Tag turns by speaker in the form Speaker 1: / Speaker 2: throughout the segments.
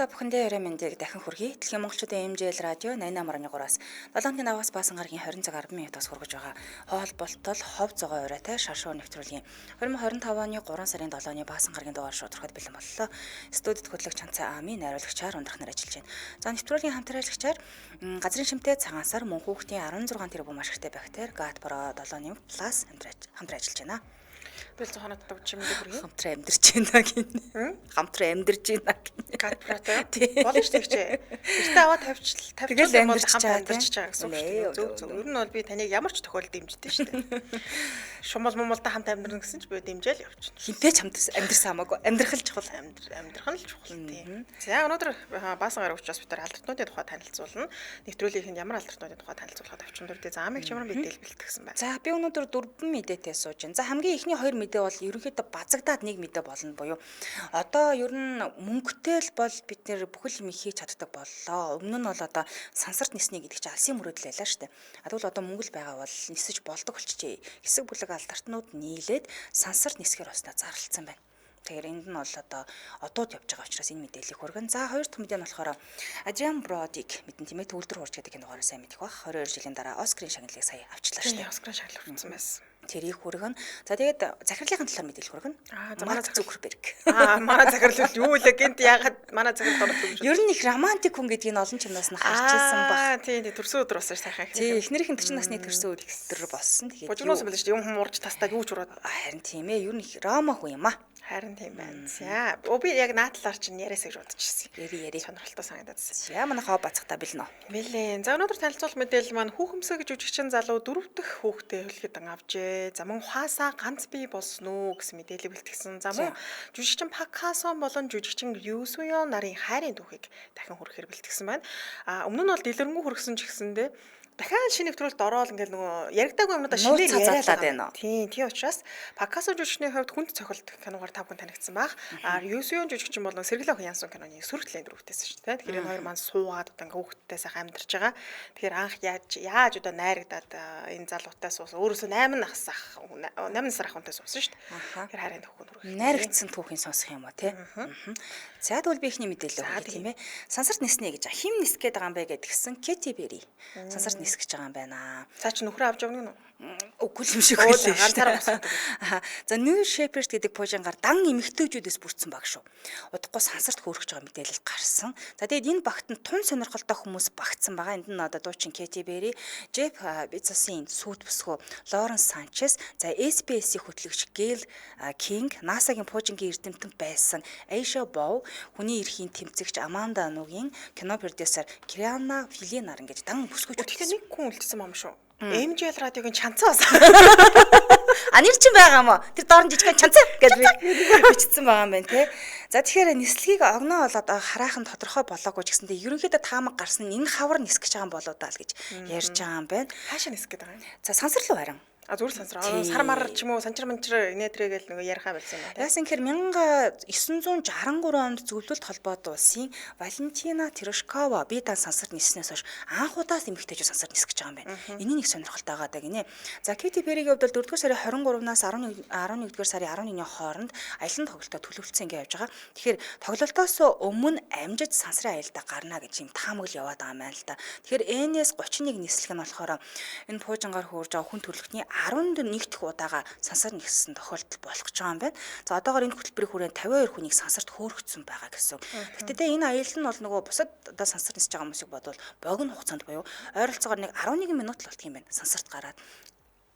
Speaker 1: та бүхэндээ орой мэндийг дахин хүргэе. Дэлхийн монголчуудын MJL радио 88.3-аас 7-ны аваас баасан гарагийн 20 цаг 10 минутаас хүргэж байгаа. Хоолболтол хов зогоо оройтой шаршуу нэвтрүүлгийн 2025 оны 3 сарын 7-ны баасан гарагийн дугаар шударгад бэлэн боллоо. Студид хөтлөгч Цанцаа Ами найруулагчаар ундрах нар ажиллаж байна. За нэвтрүүлгийн хамтраалагчаар газрын шимтэй цагаансаар мөн хүүхдийн 16 тэрбум ашигтай бактери ГАТ-Про 7-ны плюс хамтран ажиллаж байна.
Speaker 2: Бэл зохионоттой чимдээ хүргэе.
Speaker 1: Хамтран амьдарч байна гин. Хамтран амьдарч байна гин.
Speaker 2: ГАТ-Протой. Болно шүү дээ. Гэртээ аваад тавьчихсан бол хамтран амьдарч байгаа гэсэн үг шүү дээ. Зөв. Ер нь бол би таныг ямар ч тохиолдолд дэмждэг шүү дээ. Шумал мумалдаа хамт амьдрна гэсэн ч би дэмжээл явчихна.
Speaker 1: Хинтээч амьдарсан хамаагүй. Амьдрах л чухал.
Speaker 2: Амьдрах нь л чухал тийм. За өнөөдөр баасан гараг учраас бид алдарнуудын тухай танилцуулна. Нэвтрүүлгийн ямар алдарнуудын тухай танилцуулахад авчин дүрдээ за амиг чимэр мэдээлэл бэлтгэсэн байна.
Speaker 1: За би өнөөдөр 4 мэдээтэй сууж байна. За хамгийн ихний 2 мэдээ бол ерөнхийдөө базагдаад нэг мэдээ болно буюу одоо ер нь мөнгөтэй л бол бид нэр бүхэл юм хийж чаддаг боллоо. Өмнө нь бол одоо сансарт ниснэ гэдэг чинь алсын мөрөөдөл байлаа шүү дээ. Тэгвэл одоо мөнгө л байгаа бол нисэж болдог болчихжээ. Хэсэг бүлэг алдартнууд нийлээд сансарт нисгээр осноо зарлцсан байна. Тэгэхээр энд нь бол одууд явж байгаа учраас энэ мэдээллийг хүргэн. За хоёр дахь мэдээ нь болохоор Adrian Brody-г мэдэн тийм ээ төвлөр хуурч гэдэг энэ дугаараа сайн мэдэх бах. 22 жилийн дараа Оскарын шагналыг сая авчлаа шүү дээ.
Speaker 2: Оскарын шагнал хүрсэн байсан.
Speaker 1: Тэрийг хүргэн. За тэгээд захирлын талаар мэдээлэл хүргэн.
Speaker 2: За манай
Speaker 1: Зүкерберг.
Speaker 2: Манай захирал юу л гэнт ягаад манай захирал дөрөв.
Speaker 1: Ер нь их романтик хүн гэдгийг олон чимнаас нь харчихсан баг.
Speaker 2: Тийм төрсөн өдөр болсон сайхан их.
Speaker 1: Тийм эхнэрийнх нь 40 насны төрсөн өдөр болсон. Тэгээд
Speaker 2: бужигноос юм байна шүү дээ. Юм хум урж тастаад юу ч ураад.
Speaker 1: Харин тийм ээ. Ер нь их рома хүн юм аа.
Speaker 2: Харин тийм байна. За би яг наадлаар чинь яриасаа гэж бодчихсон.
Speaker 1: Яри.
Speaker 2: Сонирхолтой санагдаад.
Speaker 1: За манай хоо бацхтаа бэлнэ.
Speaker 2: Бэлэн. За өнөөдөр танилцуулах мэдээлэл маань хүүхэмсэг жүжигчин залуу 4 дахь хүүхдээ хөлгөд авжээ. За мөн хаасаа ганц бий болсон уу гэсэн мэдээлэл бэлтгэсэн. За мөн жүжигчин Пак Хасон болон жүжигчин Юу Суён нарын хайрын түүхийг дахин хүрэхээр бэлтгэсэн байна. Өмнө нь бол дэлгэрэнгүй хүргэсэн ч гэсэндээ дахиад шинэ нэвтрүүлэлт ороод ингээл нөгөө яригдаагүй юмудаа шинээр яриад байна. Тийм учраас Пакасо жүжигчний хувьд хүнд цохилт киногаар 5 хүн танигдсан баг. Юсуён жүжигчин бол Сэргэлэн Янсон киноны сөрөгтлийн дөрөвтэйсэн шүү дээ. Тэгэхээр энэ хоёр маань суугаад одоо ингээ хүүхдтэй сайхан амьдарч байгаа. Тэгэхээр анх яаж одоо найрагдаад энэ залуутай суусан. Өөрөөсөө 8 сар ах хүнтэй суусан шүү дээ. Тэгэхээр харин төхөн хүрэх.
Speaker 1: Найрагдсан түүхийн сонсох юм уу те. За тэгвэл би ихний мэдээлэл өгье тийм ээ. Сансарт ниснэ гэж хим нисэх гээд байгаа юм бэ гэдгсэн Кэти Бери. Сансарт нисгэж байгаа юм байна.
Speaker 2: Цаа чи нөхрөө авч явна уу?
Speaker 1: Үгүй юм шиг үлээ.
Speaker 2: Ганцаараа босоод.
Speaker 1: За New Shepherd гэдэг пуужингаар дан эмэгтэйчүүдээс бүрдсэн баг шүү. Удахгүй сансарт хөөрөх байгаа мэдээлэл гарсан. За тэгээд энэ багт нь тун сонирхолтой хүмүүс багтсан байгаа. Энд нь одоо дуучин Кэти Бери, Джеф Безосын сүйт бүсгүй Лоренс Санчес, за SBS-ийн хөтлөгч Гейл Кинг, NASA-гийн пуужингийн эрдэмтэн байсан Эйша Боу, хүний эрхийн тэмцэгч Аманда Нугийн, кино продюсер Криана Филинар ингэж дан бүсгүйч.
Speaker 2: Тэгэхээр нэг хүн үлдсэн юм шүү. MJL радиогийн чанцаас.
Speaker 1: Нэр чинь байгаа юм уу? Тэр дорн жижигхэн чанцаа гэж бичсэн байгаа юм байна те. За тэгэхээр нислэгийг огноо болоод хараахан тодорхой болоогүй ч гэсэндээ ерөнхийдөө таамаг гарсан энэ хавар нисгэж байгаа юм болоо даа л гэж ярьж байгаа юм байна.
Speaker 2: Хаашаа нисгэж байгаа юм?
Speaker 1: За сансар руу харин.
Speaker 2: Зүгээр сансар. Сар мар ч юм уу санчир манчир инээтрээгээл нөгөө ярихаа болсон юм байна.
Speaker 1: Яасан гэхээр 1963 онд зөвлөлт холбоот улсын Валентина Терешкова бие даан сансарт ниснээс хойш анх удаас эмэгтэйчүүд сансарт нисгэж байгаа юм байна. Энийг нэг сонирхолтой байгаа даа гинэ. За Кэти Беригийн хувьд 4-р сарын 23-наас 11-р сарын 11-ний хооронд аялан тоглолтоо төлөвлөсөн ингэ явж байгаа. Тэгэхээр тоглолтоос өмнө амжиж сансрын аялалдаа гарна гэж юм таамаглал яваад байгаа юм байна л да. Тэгэхээр N-с 31 нислэг нь болохоор энэ пуужингаар хөөрж байгаа хүн төрөлхтний 11 дэх удаага сансар ниссэн тохиолдол болох гэж байгаа юм байна. За одоогоор энэ хөтөлбөрийн хүрээнд 52 хүнийг сансарт хөөрөгдсөн байгаа гэсэн. Гэхдээ энэ аялал нь бол нөгөө бусад одоо сансар нисэж байгаа хүмүүсийг бодвол богино хугацаанд буюу ойролцоогоор нэг 11 минут л болтго юм байна. Сансарт гараад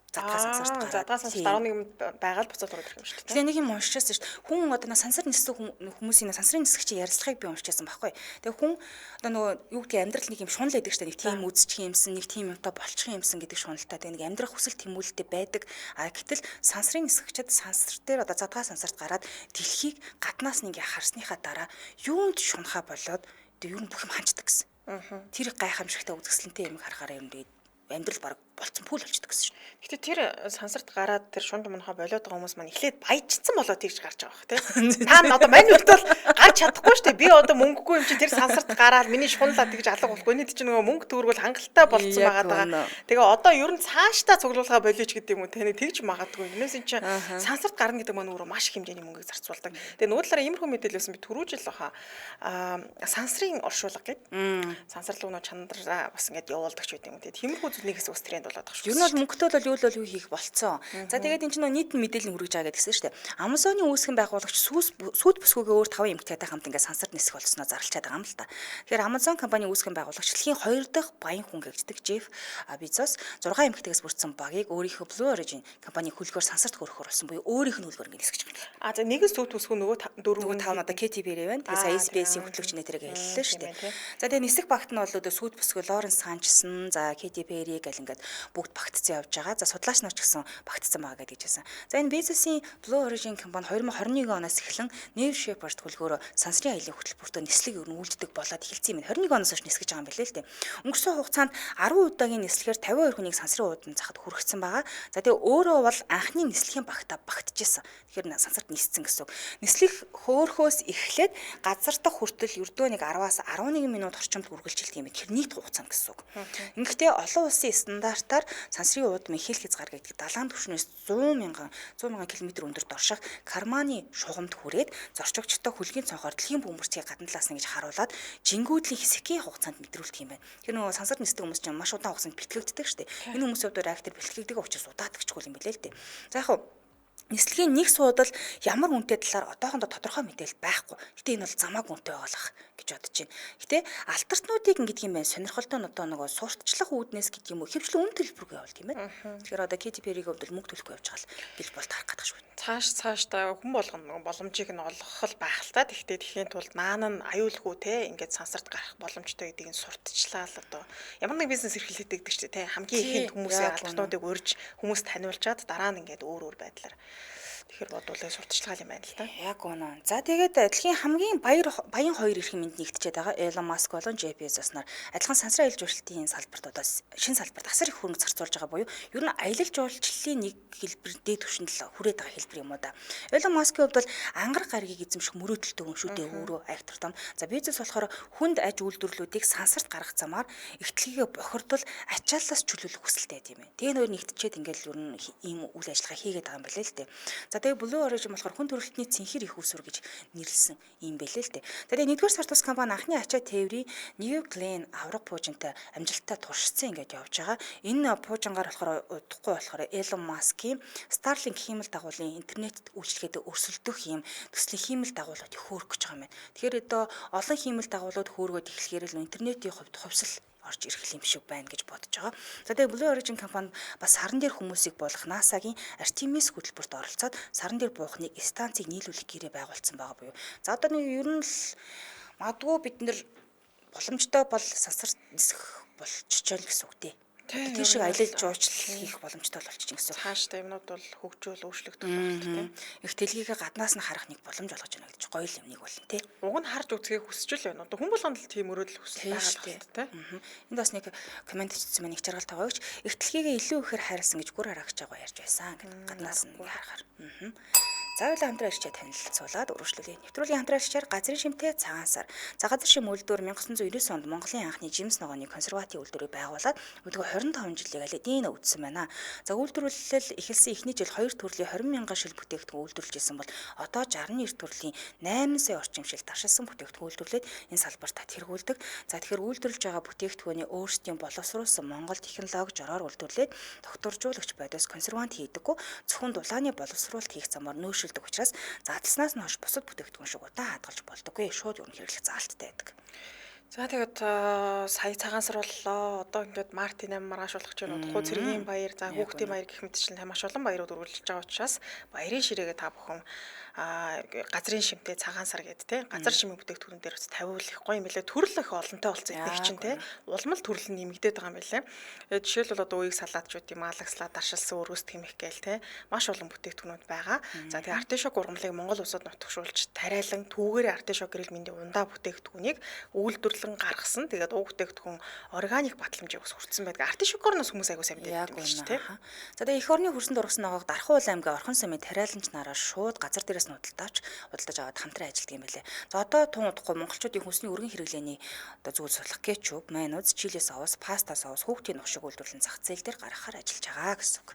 Speaker 1: задгаа сансарт гараад.
Speaker 2: Задгаа сансарт 11 байгаад буцаад орох юм шүү дээ.
Speaker 1: Тэгээ нэг юм уншчихсан шүү дээ. Хүн одоо сансар ниссэн хүмүүсийн сансрын нисгчийн ярилцлагыг би уншчихсан байхгүй. Тэгээ хүн одоо нөгөө юу гэдгийг амьдрал нэг юм шунал байдаг шүү дээ. Нэг тийм үзчих юмсан, нэг тийм юмтай болчих юмсан гэдэг шуналтай. Тэгээ нэг амьдрах хүсэл тэмүүлэлтэй байдаг. Гэтэл сансрын нисгчид сансар дээр одоо задгаа сансарт гараад дэлхийг гаднаас нэг харсныхаа дараа юунд шунахаа болоод юу бүх юм ханчдаг гэсэн. Тэр гайхамшигтай үзэсгэлэнтэй юм харахаараа юм дээд амьдрал баг болцсон пүүл болчихдог гэсэн шүү.
Speaker 2: Гэтэ тэр сансарт гараад тэр шунд мунхаа болоод байгаа хүмүүс маань эхлээд баяжцсан болоод тэгж гарч байгаа бах тий. Та одоо маньд бол гарч чадахгүй шүү дээ. Би одоо мөнгөгүй юм чи тэр сансарт гараад миний шунлаа тэгж алга болохгүй. Энд чинь нөгөө мөнгө төгрөгөл хангалттай болцсон байгаа. Тэгээ одоо ер нь цаашдаа цуглуулгаа болооч гэдэг юм уу таны тэгж магадгүй. Энэс чинь сансарт гарна гэдэг маань өөрөө маш их хэмжээний мөнгөийг зарцуулдаг. Тэгээ нөгөө талаараа иймэрхүү мэдээлэл байсан би түрүү жил баха сансрын оршуулга гэдэг. Сансарлууны чандраа бас ингэж явуулдаг ч гэдэг юм. Тэгээ тиймэрхүү зүйлнийхээс ус тренд болоод байгаа шүү.
Speaker 1: Ер нь бол мөнгөтэй бол юу хийх болцсон. За тэгээд энэ чинь нийт мэдээлэл хүргэж байгаа гэдгсэн шүү дээ. Amazon-ы үүсгэн байгуулагч сүйд бүсгүйгээ өөр 5 эмэгтэйтэй хамт ингээд сансарт нисэх болсноо зарлчаад байгаа юм л та. Тэгэхээр Amazon компани үүсгэн байгуулагч дэлхийн 2 дахь баян хүн гэгддэг Jeff Bezos 6 эмэгтэйгээс бүрдсэн багийг өөрийнхөө Blue Origin компани хөлгөөр сансарт хөрөхөр болсон буюу өөрийнх нь хөлгөөр ингээд нисгэж байгаа.
Speaker 2: За нэгэн сүйд бүсгүй нөгөө 4
Speaker 1: 5 одоо Katy Perry байна. Тэгээ сая SBS-ийн хөтлөгч нэтэрэг хэллээ шүү дээ. За тэгээ нисэх багт нь бол одоо сүйд бүсгүй Lawrence Sanchez, за Katy Perry гэл ингээд бүгд багтцсан явж байгаа. За судлаач нар ч гэсэн багтцсан байгаа гэж хэлсэн. За энэ Bezos-ийн Blue Origin компани 2021 оноос эхлэн New Shepard хөлгөөрөө сансрын аялын хөтөлбөртөө нислэг ер нь үйлддэг болоод эхэлсэн юм. 21 оноос хойш нисгэж байгаа юм билээ л дээ. Өнгөрсөн хугацаанд 10 удаагийн нислэгээр 52 хүнийг сансрын уудан захад хүргэсэн байгаа. За тэгээ өөрөө бол анхны нислэгийн багтаа багтжсэн. Тэгэхээр сансарт ниссэн гэсэн. Нислэх хөөхөөс эхлээд газар дах хүртэл ердөө нэг 10-аас 11 минут орчимд үргэлжилт юм. Тэр нийт хугацаа гэсэн үг. Ингэхдээ олон улсын стандартаар сансрын уудам ихэл хязгаар гэдэг далайн түвшнээс 100 мянган км өндөрт орших Карманы шугамд хүрээд зорчигчтой хөлгийн цонхоор дэлхийн бөмбөрцгийг гадна талаас нь гэж харуулад жингүүдлийн хэсгийн хугацаанд мэдрүүлдэг юм байна. Тэр нөгөө сансарт нисдэг хүмүүс чинь маш удаан хугацаанд бэлтгэгддэг шүү дээ. Энэ хүмүүсийн хувьд реактор бэлтгэгддэг учраас удаадагчгүй юм билээ л дээ. За яг нислэгийн нэг суудал ямар үнэтэй талаар одоохондоо тодорхой мэдээлэл байхгүй. Гэтэ энэ бол замааг үнэтэй байгаах гэж бодож байна. Гэтэ алтартнуудыг ингэдэг юм байна. Сонирхолтой нь одоо нөгөө сурталчлах үүднээс гэдэг юм уу хэвчлэн үн төлбөргүй явуулт юм байна. Тэгэхээр одоо Katy Perry-ийн хувьд мөнгө төлөхгүй явж байгаа л бил бол тарах гэдэг шүү.
Speaker 2: Цаашдаа хүн болгоно боломжийг нь олгох л байх л та. Тэгэхийн тулд наан нь аюулгүй те ингээд сансарт гарах боломжтой гэдгийг нь сурталчлаа л одоо ямар нэг бизнес эрхлэлтэй гэдэг чинь те хамгийн ихэнд хүмүүсийн алтартнуудыг урьж хүмүүс таниулчаад дараа нь ингээд өөр байдлаар тэгэхээр бодвол сурталчилгаа юм байна л та.
Speaker 1: Яг үнэ. За тэгээд дэлхийн хамгийн баян хоёр эрхэм мэнд нэгтчихэд байгаа Elon Musk болон Jeff Bezos нар адилхан сансрын аялал жуулчлалын салбарт одоо шинэ салбарт асар их хөрөнгө зарцуулж байгаа буюу ер нь аялал жуулчлалын нэг хэлбэр дээд түвшинд л хүрээд байгаа хэлбэр юм уу да. Elon Musk-ийн хувьд бол ангар гаргийг эзэмших мөрөөдөлтэй хүн шүү дээ өөрөө актер том. За Bezos болохоор хүнд аж үйлдвэрлэлүүдийг сансарт гаргах замаар ихтлэгээ бохирдол ачааллаас чөлөөлөх хүсэлтэй байт юм байна. Тэгээ нөр нэгтчихэд ингээд ер нь ийм үйл ажиллагаа хийгээд байгаа юм билээ л дээ. За тэгээ Blue Origin болохоор хүн төрөлхтний цэнхэр их усүр гэж нэрлсэн юм байлээ л дээ. Тэгээ нэгдүгээр сард бас компани анхны ачаа тээврийн New Glenn авраг пуужинтай амжилттай туршицсан ингээд явж байгаа. Энэ пуужингаар болохоор удахгүй болохоор Elon Musk-ийн Starlink хиймэл дагуулын интернет үйлчилгээдэг өрсөлдөх юм төслийн хиймэл дагуулууд хөөрөх гэж байгаа юм байна. Тэгэхээр одоо олон хиймэл дагуулууд хөөргөд эхлэхээр л интернетийн хувьд хувьсал орж ирэх юм шиг байна гэж бодож байгаа. За тэгээ Blue Origin компани бас саран дээр хүмүүсийг болох NASA-гийн Artemis хөтөлбөрт оролцоод саран дээр буухныг станцыг нийлүүлэх гэрээ байгуулсан байгаа буюу. За одоо нэг ер нь л магадгүй бид нэр боломжтой бол сансарт нисэх болчихжээ л гэсэн үг дээ. Тэр шиг аялал жуулчлал хийх боломжтой болчих гэсэн.
Speaker 2: Цаашдаа юмнууд бол хөгжүүл өөрчлөгдөх болно тийм.
Speaker 1: Их дэлхийгээ гаднаас нь харах нэг боломж олгож байна гэж гоё юм нэг болно тий.
Speaker 2: Уг нь харж үзэхийг хүсэж л байна. Одоо хүн болгонд л тийм өрөөдөл хүсэл байгаа л тийм.
Speaker 1: Энд бас нэг комент хийсэн мэн их жаргалтай гоёч. Их дэлхийгээ илүү ихээр хайрласан гэж бүр харагч байгаа ярьж байсан гэдэг. Гаднаас нь харахаар. Заавал хамтран ирчээ танилцуулаад өргөжлүүлээ. Нэвтрүүлгийн хамтран ирчээр газрын шимтэй цагаан сар. За газар шим үйлдвэр 1990 онд Монголын анхны Жимс ногооны консерватив үйлдвэрийг байгуулад өдгөө 25 жилийн алидийн үдсэн байна. За үйлдвэрлэл эхэлсэн эхний жил 2 төрлийн 20 мянган шил бүтээгдэхүүн үйлдвэрлэжсэн бол одоо 69 төрлийн 8 сая орчим шил таршилсан бүтээгдэхүүн үйлдвэрлээд энэ салбарт тэргүүлдэг. За тэгэхээр үйлдвэрлэж байгаа бүтээгдэхүүний өөрсдийн боловсруулсан Монгол технологи жороор үйлдвэрлээд докторжуулагч бодос консервант хийдэггүй зөвхөн дулааны боловсруулалт хийх замаар нөөшөлдөг учраас задлснаас нь хойш бусад бүтээгдэхүүн шиг удаан хадгалж болдоггүй. Шууд ер нь хэрэглэх заалттай байдаг.
Speaker 2: За тэгээд сая цагаан сар боллоо. Одоо ингээд Мартин 8 маргааш болох ч юм уу. Цэргийн баяр, за хүүхдийн баяр гэх мэтчлэн маш олон баярууд үргэлжилж байгаа учраас баярын ширээгээ та бүхэн газрын шимтэй цагаан сар гэдэг те газар шимийн бүтээгдэхүүн дээр тавиулах гоё юм билээ. Төрөл их олонтой болсон их чинь те улмал төрөл нь нэмэгдээд байгаа юм билээ. Жишээлбэл одоо үеиг салаатчууд юм алагслаа даршилсан өрөөс тэмэх гээл те маш олон бүтээгдэхүүнүүд байгаа. За тэгээ артишок ургамлыг Монгол улсад нутгшуулж тариалан түүгээр артишок гэрэл мэндийн ундаа бүтээгдэхүүнийг үйлдвэрлэж хөдөлгөөн гаргасан. Тэгээд уг бүтээгдэхүүн органик батламжийг бас хүртсэн байдаг. Артишокорноос хүмүүс аягүй сайн мэддэг юм шүү дээ.
Speaker 1: За тэгээ эх орны хөрсөнд ургасан ногоог Дархан уулын аймгийн Орхон сумын Тариаланч нараар шууд газар дээрээс нь худалдаж аваад хамтран ажилладаг юм байлээ. За одоо тун удахгүй монголчуудын хүнсний өргөн хэрэглээний одоо зүйл судлах кетчуп, майонез, чили соус, паста соус хүүхдийн нухшиг үйлдвэрлэн зах зээл дээр гаргахаар ажиллаж байгаа гэсэн үг.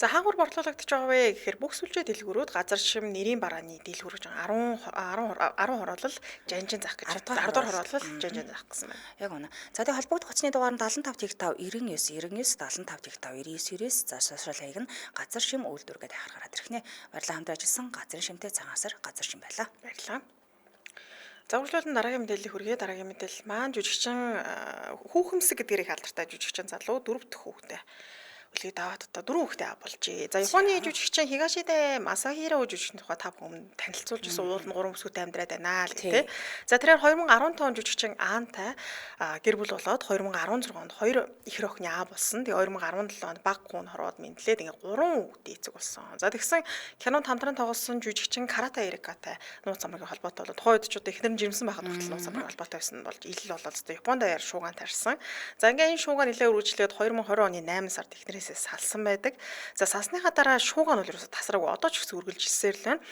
Speaker 2: За хаагур борлуулагдаж байгаа вэ гэхээр бүх сүлжээ дэлгүүрүүд газар шим нэрийн барааны дэлгүүр гэж 10 хороолол жанжин зах гэж 10 дугаар хороолол жанжин зах гэсэн байна.
Speaker 1: Яг үнэ. За тэгээ холбогдох хүчний дугаар нь 75 тэгтав 99 99 75 тэгтав 99 99 за сошиал хаяг нь газар шим үйлдвэр гэдэг харахаараа тэрхнээ баярлалаа хамт ажилласан газрын шимтэй цагаансар газар шим байлаа.
Speaker 2: Баярлалаа. За үргэлжлүүлэн дараагийн мэдээллийг хүргэе. Дараагийн мэдээлэл маань жүжигчин хүүхэмсэг гэдгээр их алдартай жүжигчин залуу 4 дахь хүүхдээ үлгий даваад одоо 4 хүүхдээ авболжээ. За Японы жүжигчин Хигашиде Масахиро жүжигчин тухай та бүхэн танилцуулж ирсэн уул нь 3 бүсгүйтэй амьдраад байна л гэх тээ. За тэрээр 2015 он жүжигчин Аантай гэр бүл болоод 2016 онд 2 их охины аав болсон. Тэгээ 2017 онд баг гүн хороод мэдлээд ингээ 3 хүүхдээ эцэг болсон. За тэгсэн кинонд хамтран тоглосон жүжигчин Карата Эрикатай нууц амрагын холбоотой болоод тухайн үед ч одоо эхнэр нь жирэмсэн байхад хүртэл нууц амрагын холбоотой байсан болж ил болоод одоо Японд даяар шуугаан тарьсан. За ингээ энэ шуугаан нэлээд үргэлжлээд 2020 оны 8 сард эхнэрээс салсан байдаг. За салсныхаа дараа шуугаан бол ерөөсө тасраагүй одоо ч гэсэн үргэлжилсээр л байна.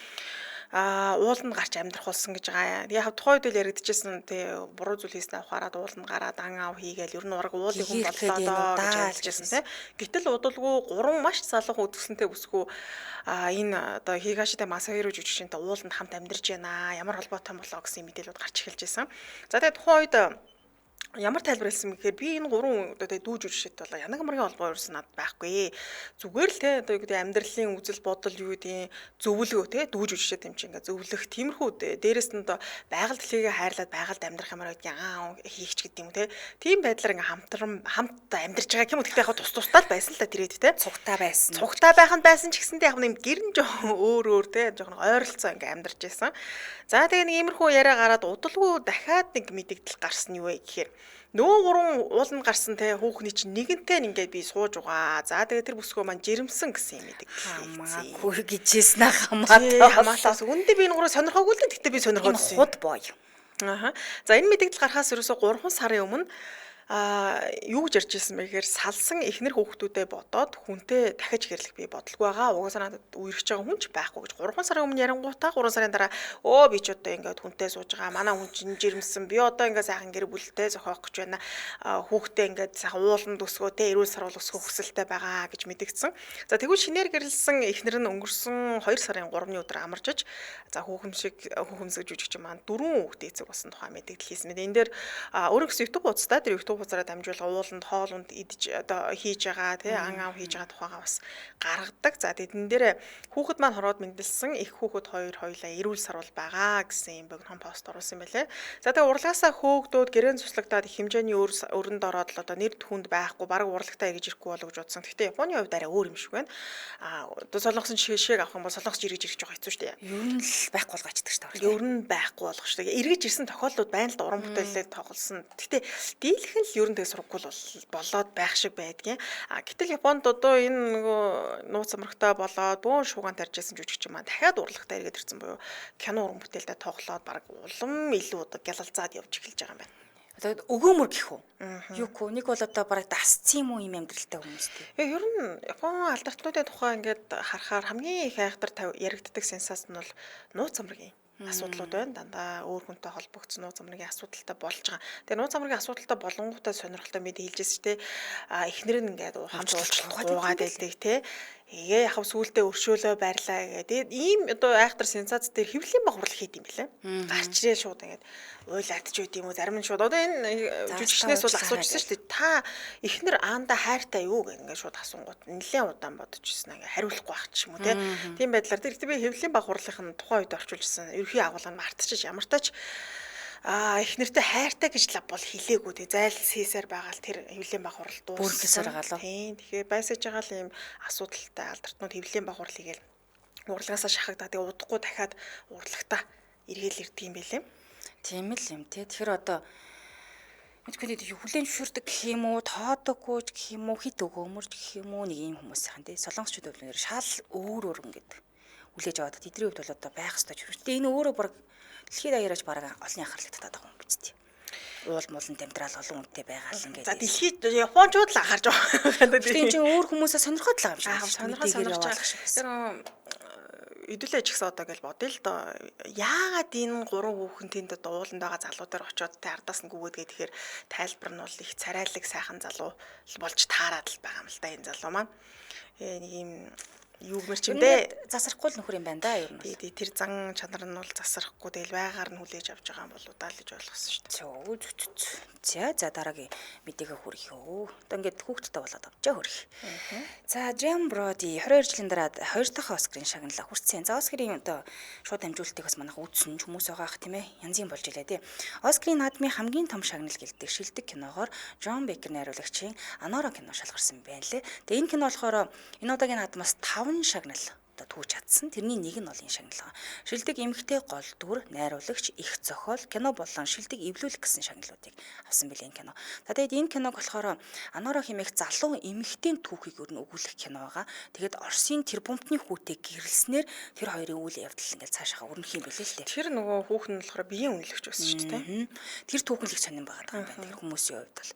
Speaker 2: Ууланд гарч амьдрах болсон гэж байгаа. Яг тухайн үед л яригдчихсэн тий буруу зүйл хийснээр ухаарад ууланд гараад ан аав хийгээл ер нь ураг уулын хүн боллоо доо гэж хэлжсэн тий. Гэтэл удалгүй 3 маш залуу үтгсэнтэй бүсгүй энэ одоо Хигашиде Масахиро жүжигчинтэй ууланд хамт амьдарч байна. Ямар холбоотой болоо гэсэн мэдээлүүд гарч эхэлж байсан. За тэгээ тухайн үед ямар тайлбар хэлсэн гэхээр би энэ 3 одоо дүү жүжигчд бол янаг амрын холбоо ерөөс надад байхгүй. Зүгээр л те одоо юу гэдэг амьдралын үзэл бодол юу гэдэг зөвлөгөө те дүү жүжигчд юм чи ингээ зөвлөх тиймэрхүү дээрээс нь одоо байгаль дэлхийгээ хайрлаад байгальд амьдрах ямар байдгийг хийгч гэдэг юм те. Тийм байдлаар ингээ хамт амьдарч байгаа юм. Гэхдээ яг тус-тустай л байсан л та тэрээд те.
Speaker 1: Цугтаа байсан.
Speaker 2: Цугтаа байх нь байсан ч гэсэндээ яг нэм гэрн жоохон өөр те жоохон ойролцоо ингээ амьдарч байсан. За тэгээ нэг иймэрхүү яриа гараад удалгүй дахиад нэг мэдээлэл гарсан юу вэ гэхээр нөө 3 ууланд гарсан те хүүхний чинь нэгэнтэй ингээд би сууж байгаа. За тэгээ тэр бүсгөө маань жирэмсэн гэсэн юм идэг.
Speaker 1: Хамаагүй гэжсэн хамаатаас
Speaker 2: үндэ би энэ 3 сонирхоогүй л гэхдээ би сонирхоод
Speaker 1: худ боо юм.
Speaker 2: За энэ мэдээлэл гарахаас ерөөсө 3 сарын өмнө юу гэж ярьж ирсэн бэ гэхээр салсан эхнэр хүүхдүүдэд бодоод хүнтэй дахиж гэрлэх би бодлого байгаа. Угаасаа надад үерхэж байгаа хүн ч байхгүй гэж 3 сарын өмнө ярангуутаа 3 сарын дараа би ч одоо ингээд хүнтэй сууж байгаа. Манай хүн чинь жирэмсэн. Би одоо ингээд сайхан гэр бүлтэй зохиох гэж байна. Хүүхдээ ингээд сайхан ууланд өсгөөтэй эрүүл сарвал өсгөх хүсэлтэй байгаа гэж мэдгдсэн. За тэгвэл шинээр гэрлсэн эхнэр нь өнгөрсөн 2 сарын 3-ны өдөр амарчиж за хүүхэмсэг жүжигчин маань 4 хүүхдээ эцэг болсон тухай мэдээлэл хийсэн. Энэ дээр өөрөө гэсэн YouTube хуудастай тэр YouTube хуцаараа дамжуулга ууланд хоолунд идэж одоо хийж байгаа тий ан аав хийж байгаа тухайгаа бас гаргадаг. За тэдэн дээр хүүхэд маань хороод мэндэлсэн их хүүхэд хоёулаа эрүүл сарвал байгаа гэсэн юм богино пост оруулсан байлээ. За тэгээ урлагаасаа хөөгдөөд гэрэн цуслагдаад их хэмжээний өрөнд ороод л одоо нэр түнд байхгүй бараг урлагтаа эргэж ирэхгүй болов гэж бодсон. Гэхдээ Японы хувьд арай өөр юм шиг байна. Одоо солонгосын жишээг авах юм бол солонгос эргэж ирэх жоо хэцүү шүү дээ.
Speaker 1: Ер нь л байхгүй болгоочдөг шүү дээ.
Speaker 2: Ер нь байхгүй болгох шүү дээ. Эргэж ирсэн тохиолдлууд байна л да уран бүтээлээ тоглосон. Гэхдээ дийлхэн л ер нь тэг сургаггүй болоод байх шиг байдгийн. Гэтэл Японд одоо энэ нөгөө нууц амрагтай болоод бөөн шуугаан тарьж байсан жүжигчин маань дахиад урлагтаа эргээд ирсэн буюу кино уран бүтээлтэй тоглоод баг улам илүү одоо гялалзаад явж эхэлж байгаа юм байна.
Speaker 1: Одоо өгөөмөр гэх үү? Юуко нэг бол одоо бараг дасцсан юм уу юм амьдралтай хүмүүстэй.
Speaker 2: Ер нь Япон алдартлуудын тухай ингээд харахаар хамгийн их айхтар яригддаг сенсац нь бол нууц амрагийн асуудлууд байна. Дандаа өөр хүнтэй холбогдсон нууц амрагийн асуудалтай болж байгаа. Тэгээ нууц амрагийн асуудалтай болонгуудаа сонирхолтой мэд хэлжсэн шүү дээ. Эхнэр нь ингээд хамт уулзгаад байлдаг тий. Яг хав сүултээ өршөөлөө байрлаа гэдэг. Ийм одоо айхтар сенсац дээр хэвлэлийн баг хурлах хийд юм билээ. Гарч ирээ шууд ингээд уйлаадч үйд юм уу зарим нь шууд одоо энэ жүжигчнээс бол асуужсэн шүү дээ. Та эхнэр аанда хайртай юу гэх ингээд шууд асуунгууд нэлээд удаан бодож ирсэн. Ингээд хариулахгүй байх ч юм уу тий. Тийм байдлаар тэр би хэвлэлийн баг хурлахын тухайн үед орчуулжсэн. Ерхий агуулгыг мартчих ямар тач эхнэртэй хайртай гэж лав бол хэлээгүй тий зайлс хийсээр байгаа л тэр хэвлэлийн баг хурал дууссан байгаа лөө. Тийм тэгэхээр байсаж байгаа л юм асуудалтай алдартнууд хэвлэлийн баг хурлыг гээл урлагаасаа шахагдаад тэгээ удахгүй дахиад урлагтаа эргээл ирдэг юм байлээ.
Speaker 1: Тийм л юм тий. Тэгэхээр одоо мэдгүй хүлэн зөвшөөрдөг гэх юм уу, тоодоггүй гэх юм уу, хит өгөөмөрч гэх юм уу нэг юм хүмүүсийнхэн тий. Солонгосчууд бол шал өөр ингээд хүлээж аваад тэдний хувьд бол одоо байх ёстой ч юм. Тэгээ энэ өөрөө баг дэлхийд даяарч бараг олон анхаарлыг татаад байгаа юм биз дээ. уул муулан дамтрал олон үнэтэй байгаа л ингээд.
Speaker 2: За дэлхийд Япончууд л анхаарч байгаа.
Speaker 1: Тийм чинь өөр хүмүүсээ сонирхоод л байгаа юм
Speaker 2: Аа,
Speaker 1: шиг.
Speaker 2: сонирхож. Тэр хэдүүлээ ч гэсэн одоо гэж бодъё л доо. Яагаад энэ гурван хүүхэн тэнд дууланд байгаа залуу дээр очиод тэ ардаас нь гүгээдгээ тэгэхээр тайлбар нь бол их царайлаг сайхан залуу болж таарад л байгаа юм л да энэ залуу маань. Нэг юм юу гэмэр ч юм бэ?
Speaker 1: Засрахгүй л нөхөр юм байна да ер нь.
Speaker 2: Тий, тэр зан чанар нь бол засрахгүй тэгэл байгаар нь хүлээж авч байгаа юм болоо даа л гэж ойлгосон шүү дээ.
Speaker 1: За дараагийн мэдээгээ хүргэх юу. Одоо ингээд хүүхдтэй болоод авчаа хүргэх. За Джем Броди 22 жилийн дараа 2 дахь Оскарын шагналаа хүртсэн. За Оскарын одоо шууд амжуулалтыг бас манайх үзсэн ч хүмүүс байгаа ах тийм ээ. Янзын болж илээ тий. Оскарын наадмын хамгийн том шагнал гэлдэг шилдэг киногоор Джон Бекер найруулагчийн Анора кино шалгарсан байна лээ. Тэгээ энэ кино болохоор энэ удаагийн наадмаас 5 шагнал одоо түүж чадсан. Тэрний нэг нь бол энэ шагнал. Шилдэг эмэгтэй гол дүр, найруулагч, их зохиол, кино болон шилдэг эвлүүлэх гэсэн шагналуудыг авсан билээ энэ кино. За тэгээд энэ киног болохоор Анора хэмээх залуу эмэгтэй түүхийг өөр нь өгүүлэх кино байгаа. Тэгээд Оросын тэр бумтны хүүтэй гэрэлснээр тэр хоёрын үйл явдал ингээд цаашаа өрнөх юм билээ л дээ.
Speaker 2: Тэр нөгөө хүүхэн нь болохоор биеийн үнэлэгч байсан шүү дээ.
Speaker 1: Тэр түүхнэлийг сонирн байгаа юм байна. Тэр хүмүүсийн хувьд бол.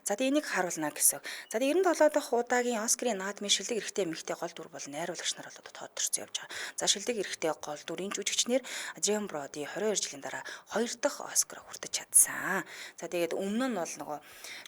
Speaker 1: За тэгээд энийг харуулна гэсэн. За тэгээд 97 дахь удаагийн Оскарын наадмын шилдэг эрэгтэй эмэгтэй гол дүр бол найруулагч нар бол тодорцсон явж байгаа. За шилдэг эрэгтэй гол дүрийн жүжигчнэр Джем Броди 22 жилийн дараа 2 дахь Оскар хүртэж чадсан. За тэгээд өмнө нь бол нөгөө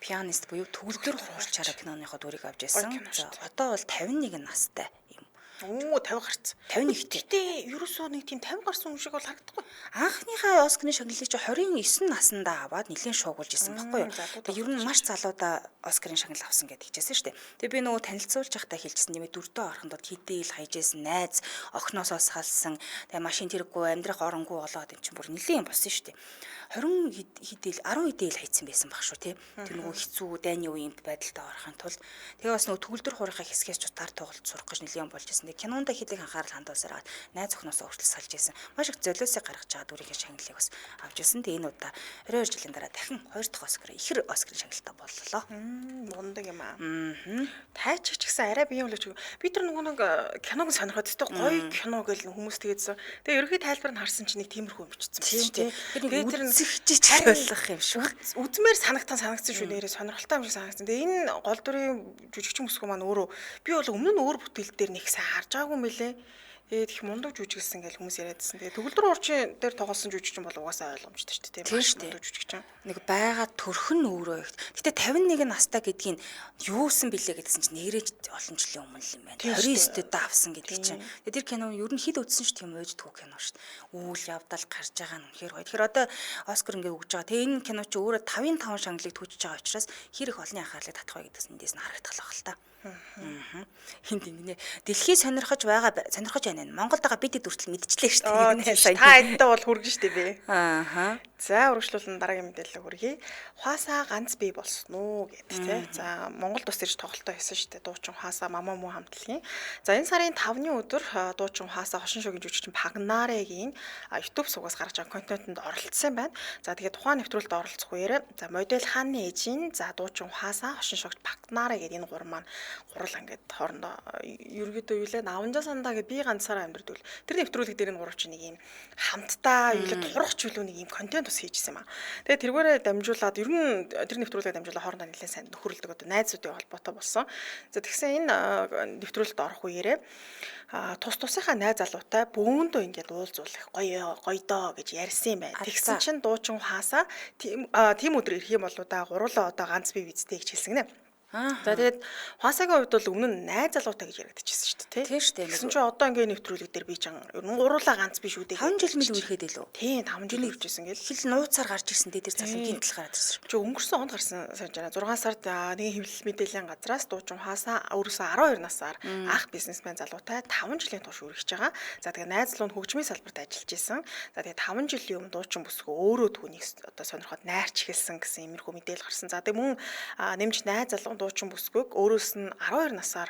Speaker 1: пианист буюу төгөлдөр хуурчаараа киноныхоо дүрийг авч ирсэн. За одоо бол 51 настай юм.
Speaker 2: Оо 50 гарцсан.
Speaker 1: 51-тэй.
Speaker 2: Гэтэ ерөөсөө нэг тийм 50 гарсан хүн шиг бол харагдахгүй.
Speaker 1: Анхныхаа Оскарын шагналыг чи 29 наснда аваад нэлээд шуугуулж исэн байхгүй юу. Тэгээ ер нь маш залуудаа Оскарын шагнал авсан гэдэг хэлжсэн шүү дээ. Тэгээ би нөгөө танилцуулж байхдаа хэлжсэн юм дүрдөө орохонд хидээл хайжсэн найз охиноосоо салсан. Тэгээ машин тэрэггүй амьдрах оронгүй болоод юм чинь бүр нэлээд юм болсон шүү дээ. 20 хидээл 10 хидээл хайцсан байсан баг шүү тий. Тэр нөгөө хэцүү дайны үеийн байдалтай орохын тулд тэгээ бас нөгөө төгөлдөр хуурийнхаа хэсгээс ч тар тоглолт сурах гэж нэлээд болж исэн. Кинонд хэдийг анхаарал хандуулсараад найз охиноосоо хүртэл салж исэн. Маш их золиосыг гаргаж байгаа дүрийн шагналыг бас авч исэн. Тэгээ энэ удаа 22 жилийн дараа дахин 2 дахь Оскар ихэр Оскарын шагналтай боллоо.
Speaker 2: Мундаг юм аа. Тайч ч гэсэн арай биеийн үлж би тэр нөгөө нэг киног сонирхоод өстой гоё кино гэл хүмүүс тэгээдсэн. Тэгээ ерөнхий тайлбар нь харсан чинь нэг тиймэрхүү юм чицсэн байна тий.
Speaker 1: Тэгээ тэр үзэгчиж болох юм шүү.
Speaker 2: Үзмээр санагдсан шүү нэрээ сонирхолтой юм шиг санагдсан. Тэгээ энэ гол дүрийн жүжигчин бүсгүй маань өөрөө би бол өмнө нь өөр бүтээл дээр нэг сайн харж байгаагүй юм билээ. Тэгээд их мундаг жүжигсэн гэж хүмүүс яриадсэн. Тэгээд төгөлдөр уурчин дээр тоглосон жүжигчин бол угаасаа ойлгомжтой шүү дээ. Тийм мундаг жүжигчин.
Speaker 1: Нэг байгаа төрх нь өөрөө их. Гэтэ 51 настай гэдгийг юусэн билээ гэдсэн чинь нэрэж олон жилийн өмнө юм байна. 29-д давсан гэдэг чинь. Тэгээд тэр кино ер нь хэд үзсэн шүү тийм өөж түүх кино шүү дээ. Үйл явдал гарч байгаа нь үнэхээр гоё. Тэгэхээр одоо Оскар ингээ өгж байгаа. Тэгээ энэ кино чи өөрөө 5-5 шагналыг түүжиж байгаа учраас хэр их олонний анхаарлыг татах вэ гэдгээс эндээс нь харагдах л байна л та. Хинт ингэнэ дэлхий сонирхож байна. Монголд байгаа бид хүртэл мэдчихлээ шүү дээ.
Speaker 2: Та эддээ бол хүргэн шүү дээ бэ.
Speaker 1: За
Speaker 2: үргэлжлүүлэн дараагийн мэдээлэл хүргэе. Хуасаа ганц бий болсон уу гэдэг тий. За Монгол тус ирж тоглолтоо хийсэн шүү дээ. Дуучин Хуасаа Мамамуу хамтлагийн. За энэ сарын 5-ны өдөр дуучин Хуасаа хошин шогийн жүжигчин Пагнарегийн YouTube сувгаас гарч байгаа контентэнд оролцсон байна. За тэгээд тухайн нэвтрүүлэлд оролцох үеэр за модель хааны ээжийн за дуучин Хуасаа хошин шогч Пагнаре гэдэг энэ гурван маань гурал ингээд хоорондоо ерөөдөө юу лээ наванжаа сандаа гэж би ганцаараа амьдрдаг. Тэр нэвтрүүлэг дээр энэ гурав чинь нэг юм хамтдаа юу лээ турах чөлөө нэг юм контент бас хийжсэн юм аа. Тэгээд тэргээрээ дамжуулаад ер нь тэр нэвтрүүлгээ дамжуулаад хоорондоо нэлээд сайн нөхөрлөдөг одоо найзуудын холбоотой болсон. За тэгсэн энэ нэвтрүүлэлд орох үеэрээ тус тусынхаа найз залуутай бөөндөө ингээд уулзуулах гоё доо гэж ярьсан юм байна. Тэгсэн чинь дуучин Хуасаа тийм өдөр ирэх юм болоо да гурлаа одоо ганц бие визтэй гэж хэлсэн гинэ. За тэгээд Хуасагийн хувьд бол өмнө нь найз залуутай гэж яригдчихсэн шүү дээ,
Speaker 1: тийм шүү дээ.
Speaker 2: Тэгсэн чинь одоо ингээ нэвтрүүлэг дээр би ч ер нь гуруулаа ганц биш үү дээ.
Speaker 1: 5 жил мэл үерхэд илүү.
Speaker 2: Тийм 5 жил үржсэн гэл.
Speaker 1: Хил нууцаар гарч ирсэн дээр залуу гинтл гараад ирсэн.
Speaker 2: Чи өнгөрсөн онд гарсан санаж байна. 6 сард нэг хэвлэл мэдээллийн газраас дуучин Хуасаа өөрөөсөө 12 насаар анх бизнесмен залуутай 5 жилийн турш үргэж байгаа. За тэгээд найз залуу нь хөгжмийн салбарт ажиллаж исэн. За тэгээд 5 жилийн өмнө дуучин бүсгүй өөрөө түүнийг одоо сонирхоод найрч эхэлсэн гэсэн иймэрхүү мэдээлэл гарсан. За тэгээд мөн нэмж найз залуу дуучин бүсгүйг өөрөөс нь 12 насаар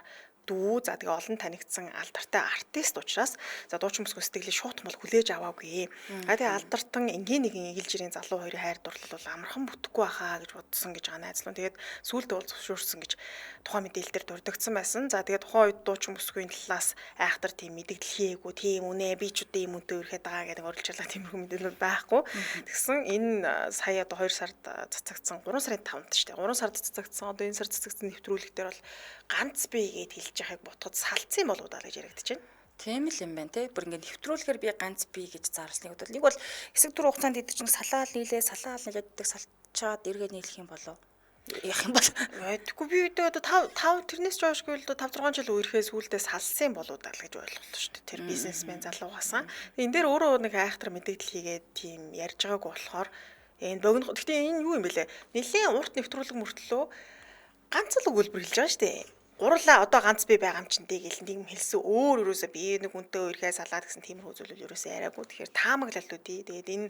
Speaker 2: дүү. За тэгээ олон танигдсан алдартай артист учраас за дуучин бүсгүй сэтгэлийг шууд бол хүлээж аваагүй. Тэгээ алдартан энгийн нэгэн эгэлжирийн залуу хоёрын хайр дурлал бол амархан бүтэхгүй байхаа гэж бодсон гэж байгаа найзлуу. Тэгээд сүүлдээ бол зөвшөөрсөн гэж тухайн мэдээлэл дээр дурддагдсан байсан. За тэгээд тухайн үед дуучин бүсгүйн талаас айхтар тийм мэдээлэл хийгээгүй. Тийм үнэ би ч үдэ юм үнтэй өрхөд байгаа гэдэг орилжлаа тиймэрхүү мэдээлэл байхгүй. Тэгсэн энэ сая одоо 2 сард цацагдсан 3 сарын 5-нд шүү дээ. 3 сард цацагдсан одоо энэ сар цацагдсан нэвтрүүлэг дээр бол ганц бие гээд хэлж яхахыг ботход салцсан болоо даа гэж яригдэж байна.
Speaker 1: Тийм л юм байна те. Бүр ингээд нэвтрүүлгээр би ганц бие гэж зарлсныг бодвол нэг бол хэсэг тур хугацаанд идэж чинь салаал нийлээ салаалдаг салчаад эргээд нийлэх юм болов. Яах юм бол
Speaker 2: Тэгэхгүй би одоо 5 тэрнээс ч хойш гэвэл 5 6 жил үерхээ сүулдээ салсан болоо даа л гэж ойлголоо шүү дээ. Тэр бизнесмен залуугаасан. Энэ дээр өөрөө нэг айхтар мэдээлэл хийгээд тийм ярьж байгаагүй болохоор энэ богино. Гэхдээ энэ юу юм бэлээ? Нилийн урт нэвтрүүлэг мөртлөө ганц л өгүүлбэр хэлж байгаа шүү дээ. Гурлаа одоо ганц би байгаа юм чинь дээгэл нэг юм хэлсэн өөр юусоо би нэг үнтэй үерхээ салаад гэсэн тийм хөөзөлөл юусоо яриаггүй. Тэгэхээр таамаглал үүдээ. Тэгээд энэ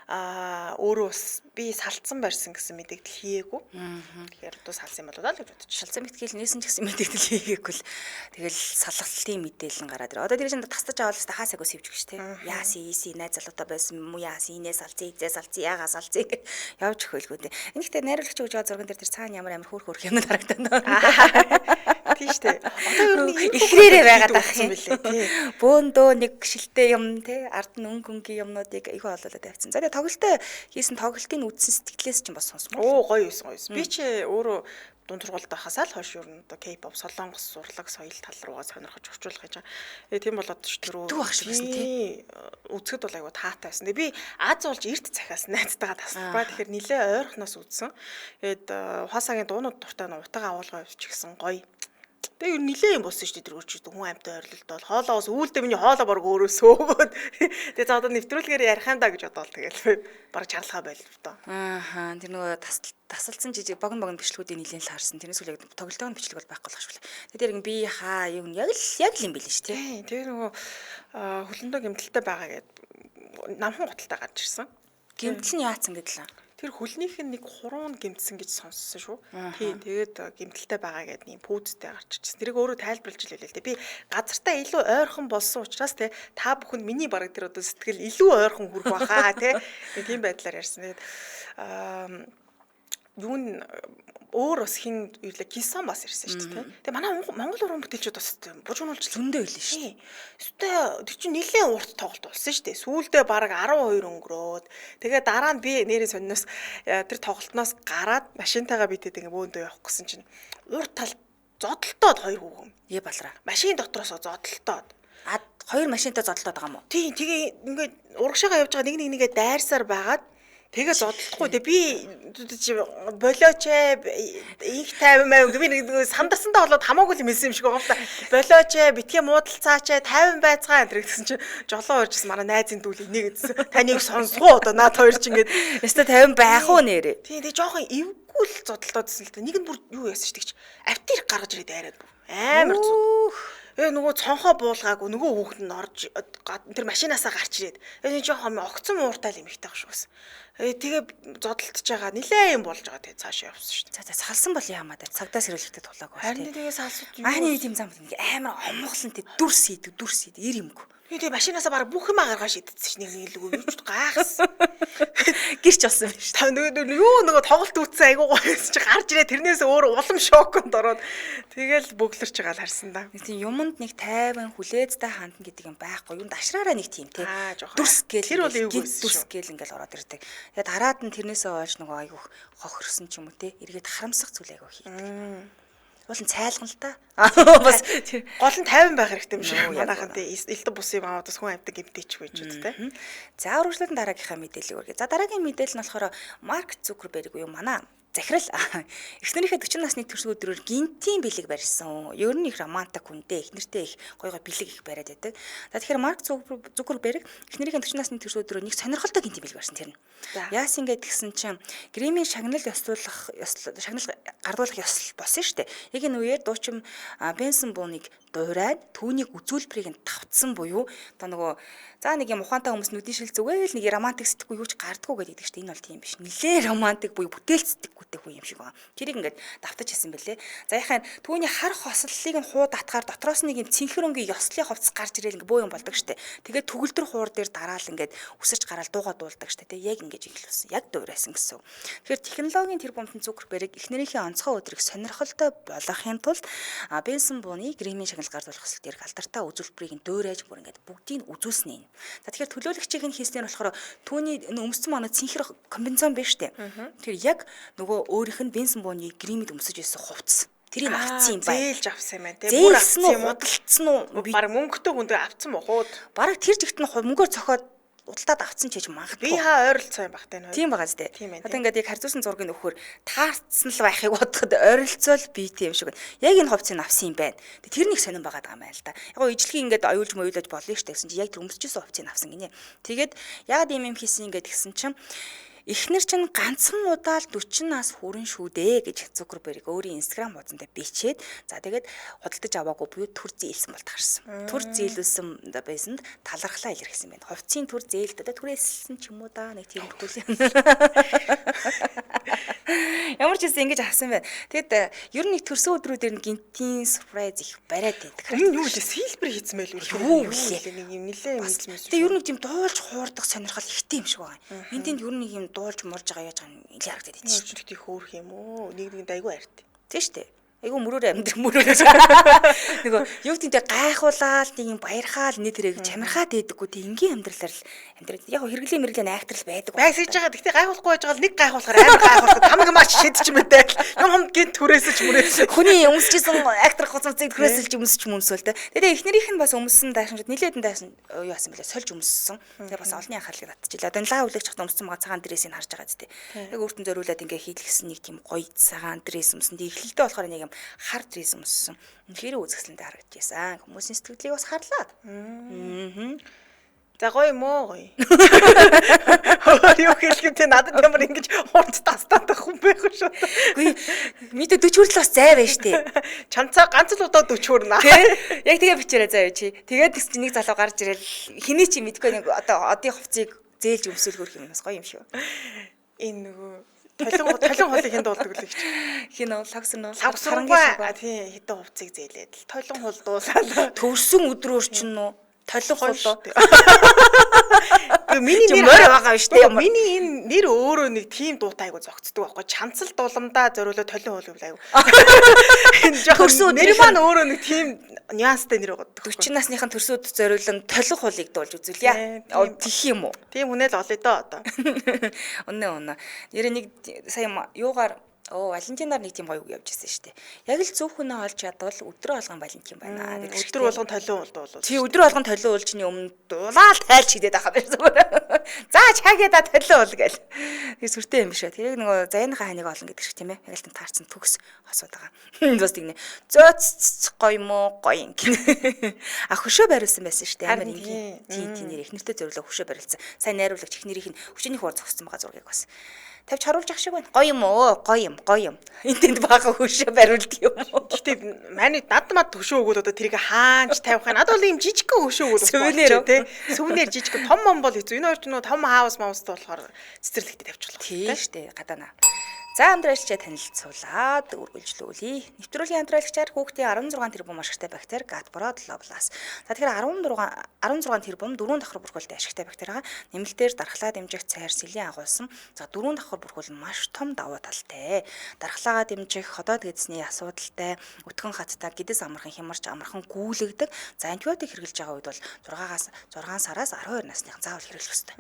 Speaker 2: өөрөө би салцсан барьсан гэсэн мэдээлэл хийгээгүй. Тэгэхээр одоо салсан юм болоо л гэж бодчих.
Speaker 1: шалцсан мэтгэл нээсэн ч гэсэн мэдээлэл хийгээгүй л тэгэл салгалтын мэдээлэл гараад ирээ. Одоо тэр чинь тастаж аваад л хаасаагүй сэвж гэж те. Яаси ийси найз залуутай байсан муу яаси инээ салцээ эзээ салцээ ягаа салцээ гэж явж өгөөлгүй те. Энэ ихтэй найруулагч өгж байгаа зурган дээр тэр цаана ямар хөөх юм харагдана.
Speaker 2: Тийм шүү дээ. Одоо ер нь
Speaker 1: ихрээрээ байгаад ах юм
Speaker 2: билээ тий.
Speaker 1: Бөөндөө нэг шилтэй юм те ард нь өнгөнгийн юмнуудыг их олоолаад тавьчихсан. За тэгээ тоглолтоо хийсэн тоглолтын үдсэн сэтгэлээс ч бас сонсмоо.
Speaker 2: Оо гоё юусэн. Би ч өөрөө дунд сургуульд байхасаа л хойш ер нь одоо K-pop солонгос урлаг соёл тал руугаа сонирхож орчуулах гэж байгаа. Тийм болоод ч түрүү
Speaker 1: дүү ах шиг байсан тий.
Speaker 2: Үзэхэд бол айгу таатай байсан. Би Аз болж эрт цахиас найзтайгаа тасалбаа. Тэгэхээр нилээ ойрхоноос үзсэн. Тэгээд Ухаасагийн дуунууд дуртай нь утга агуулга явууч гэсэн гоё. Тэгээ ер нь нилээ юм болсон шүү дээ тэр өөрчилд хүн амьтаа ойрлолт бол хоолоос үүлдээ миний хоолоо борг өөрөө сөөгөөд тэгээ за одоо нэвтрүүлгээр ярих юм да гэж бодоол тэгэл бараг чарлахаа байлаа доо.
Speaker 1: Тэр нөгөө тасалсан жижиг богино бичлэгүүдийн нилээн л харсан. Тэрнээс үл яг тоглолтын бичлэг бол байхгүй л шүү дээ. Тэгээд би хаа юу яг л юм билээ шүү дээ.
Speaker 2: Тэгээ нөгөө хөлөндөө гэмтэлтэй байгаа гэд намхан готалтай гарч ирсэн.
Speaker 1: Гэмтэл нь яатсан гэдэл.
Speaker 2: Тэр хөлнийх нь нэг хуруунд гэмтсэн гэж сонссон шүү. Тийм тэгээд гэмтэлтэй байгаа гэдэг юм пүүзтэй гарч ирсэн. Тэрийг өөрөө тайлбарлаж хэлээ л дээ. Би газартаа илүү ойрхон болсон учраас те та бүхэнд миний бараг тэр одоо сэтгэл илүү ойрхон хүрэх байхаа те. Тийм байдлаар ярьсан. Тэгээд юун өөр бас хин ирлээ кисон бас ирсэн шүү дээ. Тэгээ манай Монгол уран бүтээлчүүд бас бужигнуулж
Speaker 1: зөндөө хэлээ шүү.
Speaker 2: Өстэй тэр чинь нэлээд урт тоглолт болсон шүү дээ. Сүүлдээ бараг 12 өнгөрөөд тэгээ дараа нь би нэрийн сониноос тэр тоглолтноос гараад машинтайгаа битэд ингээ бөөндөө явах гэсэн чинь урт тал зодолтоод 2 хүүхэн.
Speaker 1: Балраа.
Speaker 2: Машин дотроос зодолтоод.
Speaker 1: Хоёр машинтай зодолтоод байгаа юм уу?
Speaker 2: Тийм тэгээ ингээ урагшаага явж байгаа нэг нэгээ дайрсаар байгаад тэгээ зодтолдохгүй те би болооч их 50 би нэг сандарсандаа болоод хамаагүй юм хэлсэн юм шиг байгаа юм да. Болооч битгий муудалцаач 50 байцгаа энэ гэсэн чинь жолоо оржсэн манай найзын дүүл энийг гэсэн. Таныг сонсгоо одоо наад хоёр ч ингээд
Speaker 1: өстө 50 байх уу нэрээ.
Speaker 2: Тийм тэгээ жоохон эвгүй л зодтолдоодсэн л да. Нэг нь бүр юу яасан ч тэгч автир гаргаж ирээд айраад бүр амар зүг. Нөгөө цонхоо буулгаагүй нөгөө хүүхэд нь орж тэр машинаасаа гарч ирээд энэ жоохон огцон ууртай юм ихтэй шүү гэсэн. Тэгээ зодтолтож байгаа нилээ юм болж байгаа тэгээ цаашаа явсан шүү дээ.
Speaker 1: За салсан бол яамаа да цагдаас ирүүлэхдээ тулаагүй.
Speaker 2: Харин тэгээ салсууд юу
Speaker 1: Ааны тийм зам амар омголон тэ дүрс хийдэг ир юмгүй.
Speaker 2: Тэгээ машинаасаа бараг бүх юм гаргаа шидсэн чинь нэг илүү юу ч гайхсан.
Speaker 1: Гэрч болсон биш.
Speaker 2: Та нөгөө тоглолт үүссэн айгуу гоёс чи гарч ирээ тэрнээс өөр улам шоконд ороод тэгэл бөглөрч байгаа л харсан да.
Speaker 1: Тийм юмд нэг тайван хүлээцтэй хандна гэдэг юм байхгүй. Юунд ашраараа нэг тийм тий. Дүрс гээл
Speaker 2: тэр бол эвгүй
Speaker 1: дүрс гээл ингээл ороод ирдэг. Тэгээд хараад нь тэрнээсээ ойж нөгөө айгуу хохирсон ч юм уу тий. Эргээд харамсах зүйл айгуу хийдэг. Болон цайлган л та. Бас
Speaker 2: гол нь 50 байх хэрэгтэй юм шиг. Манайхан тий элдв бус юм аваад бас хүн амьтаг гэмтээч гэж үстэй.
Speaker 1: За үргэлжлүүлэн дараагийнхаа мэдээллийг үргэлж. За дараагийн мэдээлэл нь болохоор Марк Зукерберг буюу манай захирал эхнэрийнхээ 40 насны төрсөн өдрөөр гинтийн бэлэг барьсан. Ер нь их романтик хүнтэй, эхнэртэй их гоё бэлэг их бариад байдаг. За тэгэхээр Марк Зукерберг эхнэрийнхээ 40 насны төрсөн өдрөөр нэг сонирхолтой гинтийн бэлэг барьсан тэр нь. Яасан гэд гисэн чинь гримийн шагнал гардуулах ёслол болсон шүү дээ. Яг энэ үеэр дуучин Бенсон Буныг дуурайд түүнийг үзүүлбэрийг нь тавцсан буюу одоо нөгөө за нэг юм ухаантай хүмүүс нүдний шил зүгээр л нэг романтик сэтгэхгүй юу ч гардггүй гэдэг чинь энэ бол тийм биш. Нилээ романтик буюу бүтээлцдэггүйтэй хүн юм шиг байна. Тэрийг ингээд давтаж хэлсэн бэлээ. За яхаа түүний хар хослолыг нь хуу татгаар дотроос нэг юм цэнхэрөнгийн ёслын хувцас гарч ирээл ингээ бөө юм болдог штэ. Тэгээд төгөлдөр хуур дээр дараал ингээд үсэрч гараал дуугаа дуулдаг штэ. Тэг яг ингэж ихлүүлсэн. Яг дуурайсан гэсэн. Тэгэхээр технологийн тэр бомтон Цукерберг эхнэрийнхээ онцгой өдрийг сонирхолтой болгохын тулд Бенсон бууны гримийн шагнал гардуулах хэсэг дээр алдартай үзүүлбэрийг нь дуурайж бүр ингээд бүгдийг нь үзүүлсэн юм. За тэгэхээр төлөөлөгчийг нь хийснээр болохоор түүний өмссөн манай цэнхэр комбинезон биш штэ. Тэр яг нөгөө өөрийнх нь Бенсон бууны гримэд өмсөж байсан хувцас. Тэрийг авцсан юм байна.
Speaker 2: Зээлж авсан юм байна те. Бүр авцсан юм уу?
Speaker 1: Удалцсан уу?
Speaker 2: Бараг мөнгөтэй хүндээ авцсан мохоод.
Speaker 1: Бараг тэр жигт нь мөнгөөр цохоод удалтаад авцсан ч гэж магадгүй.
Speaker 2: Би хаа ойролцоо юм баг те.
Speaker 1: Тийм байгаа зү. Одоо ингээд яг харьцуулсан зургийг нөхөр таарцсан л байхыг бодоход ойролцоол би тийм шиг байна. Яг энэ хувцсыг авсан юм байна. Тэр нэг сонирн байгаа юм байна л да. Яг ижлэгийн ингээд оюулж моюулж болно шүү дээ гэсэн чи яг тэр өмсөжсэн хувцсыг авсан гинэ. Тэгээд ягаад ийм юм хийсэн ингээд гэсэн чинь эхнэр чинь ганцхан удаа л 40 нас хүрэн шүү дээ гэж Цукерберг өөрийн Instagram хуудсанд бичээд за тэгээд худалдаж аваагүй буюу төр зээлсэн бол таарсан. Төр зээлүүлсэн байсанд талархлаа илэрхийлсэн байна. Хувцсын төр зээлд одоо түрээсэлсэн ч юм уу да нэг тийм хөтөл. Ямар ч юм ингэж авсан байна. Тэгэд ер нь төрсөн өдрүүдээр нь гинтийн surprise их бариад байдаг.
Speaker 2: Энэ юу вэ? Сэлбэр хийсэн байл үү?
Speaker 1: Юу вэ?
Speaker 2: Нэг юм нилээ мэдсэн мэс.
Speaker 1: Тэгээ ер нь тийм дуулж хуурдах сонирхол ихтэй юм шиг байгаа. Энд тэнд ер нь нэг юм дуулж морж байгаа яаж байгаа юм харагдаад байна.
Speaker 2: Чи их хөөх юм уу? Нэг айгүй арт.
Speaker 1: Тийм шүү дээ. Айгу мөрөөр амьдрах мөрөөр. Нөгөө юу гэдэг гайхуулаад нэг юм баярхаал нэг тэрэг чамирхаад байдаггүй тийм энгийн амьдралаар л амьдрал. Яг хэрэглээ мэрэглийн айхтрал байдаг.
Speaker 2: Байсаж байгаа. Гэхдээ гайхуулахгүй байж байгаа л нэг гайхуулахаар амар гайхуулах. Хамаг маш шидэж мэдээл. Юм гинт түрээсэж мөрөөсөж.
Speaker 1: Хүний өмсөжсэн айхтрах хуцамцыг түрээсэлж өмсөж мөмсөөл тэ. Тэгээ эхнэрийнх нь бас өмссөн даашин нилээдэн даашин юу яасан бэлээ сольж өмссөн. Тэгээ бас олонний анхаарлыг татчихлаа. Одоо лаа үлэгч хат өмссөн байгаа цагаан дресийг харж байгаа зү. Яг өөртөө зориулаад ингээ хийлгэсэн нэг тийм гоё цагаан дрес өмсөн. Тэгээ эхлэлдээ болохоор нэг юм хар дрес өмссөн. Үнэхээр үзэсгэлэнтэй харагдчихсан. Хүмүүсийн сэтгэлийг бас харлаа.
Speaker 2: За гоё юм уу гоё. Юу хэлэхдээ надад ямар ингэж хурд тастаадаг хүн байх шүү.
Speaker 1: Үгүй мэдээ 40 хүртэл бас зай байна штэ.
Speaker 2: Чанцаа ганц л удаа 40 хүрнэ.
Speaker 1: Яг тэгээ бичээрэй заяа чи. Тэгээд нэг залуу гарч ирэл хиний чи мэдгүй нэг одоо одын хувцсыг зээлж өмсөлгөх юм бас гоё юм шүү.
Speaker 2: Энэ нөгөө толон хоолыг хэн дуулдаг л гэж.
Speaker 1: Хин лагс нь
Speaker 2: савсаргаа тий хэдэн хувцсыг зээлээд л толон хол дуулаад
Speaker 1: төвсөн өдрөөр чинь нөө толон холоо.
Speaker 2: Миний нэр
Speaker 1: байгаа биш үү?
Speaker 2: Миний энэ нэр өөрөө нэг тийм дуутай айгу зогцдог байхгүй. Чанцал дууламдаа зориулаад толон хол гэвэл айгу. Энэ жоохон нэр маань өөрөө нэг тийм нюанстай нэр байгаа.
Speaker 1: 40 насныхан төрсөд зориулан толон холыг дуулж үзүүлье. Тих юм уу?
Speaker 2: Тийм хүнээ л олё доо одоо.
Speaker 1: Өнөө. Нэр нэг сая юугаар Валентинаар нэг тийм гоё үг явж ирсэн шүү дээ. Яг л зөв хүнээ олж ядвал өдрөө алган Валентин байна.
Speaker 2: Өдөр болгон толион бол.
Speaker 1: Тий өдрөө алган толион уулчны өмнө дулаал тайлч хийгээд байгаа юм зүгээр. За чаагаа толион уул гээл. Тэгээ сүртэй юм биш үү. Тэрийг нөгөө заяаныхаа ханыг олон гэдэг шиг тийм ээ. Яг л тань таарсан төгс асууд байгаа. Бас тэгнэ. Зөөц гоё юм уу? Гоё юм. А хөшөө бариулсан байсан шүү дээ. Амар ингийн. Тий нэр их нэртэй зөвлөө хөшөө бариулсан. Сайн найруулагч их нэрийнх нь хүчний хуур зогссон байгаа зургийг бас тавьж харуулж ах шиг байна. Гоё юм уу? Гоё юм. Энд тэнд бага хөшөө бариулдаг юм уу?
Speaker 2: Гэтэ манай над мад хөшөө өгөөд одоо тэрийг хаанч тавих юм. Надад бол ийм жижигхэн хөшөө өгөөд
Speaker 1: болчих
Speaker 2: тий. Сүвнэр жижигхэн том мом бол хэцүү. Энэ хоёр ч нөө том хаус маустай болохоор цэцэрлэгтээ тавьчихлаа.
Speaker 1: Тийм шүү дээ. Гадаана. За хамтраагчдаа танилцуулаад үргэлжлүүлье. Нэвтрүүлгийн хамтраагчаар хүүхдийн 16 тэрбум ашигтай бактери Gatboro Globulus. За тэгэхээр 16 тэрбум 4 давхар бүрхүүлтэй ашигтай бактери байгаа. Нэмэлтээр дархлаа дэмжих цайр сэлийн агуулсан. За 4 давхар бүрхүүл нь маш том давуу талтай. Дархлаагаа дэмжих ходоод гэдэсний асуудалтай, өтгөн хаттай, гэдэс амархан хямарч амархан гүйлэгдэг. За антибиотик хэрэглэж байгаа үед бол 6 сараас 12 насныхан заавал хэрэглэх ёстой.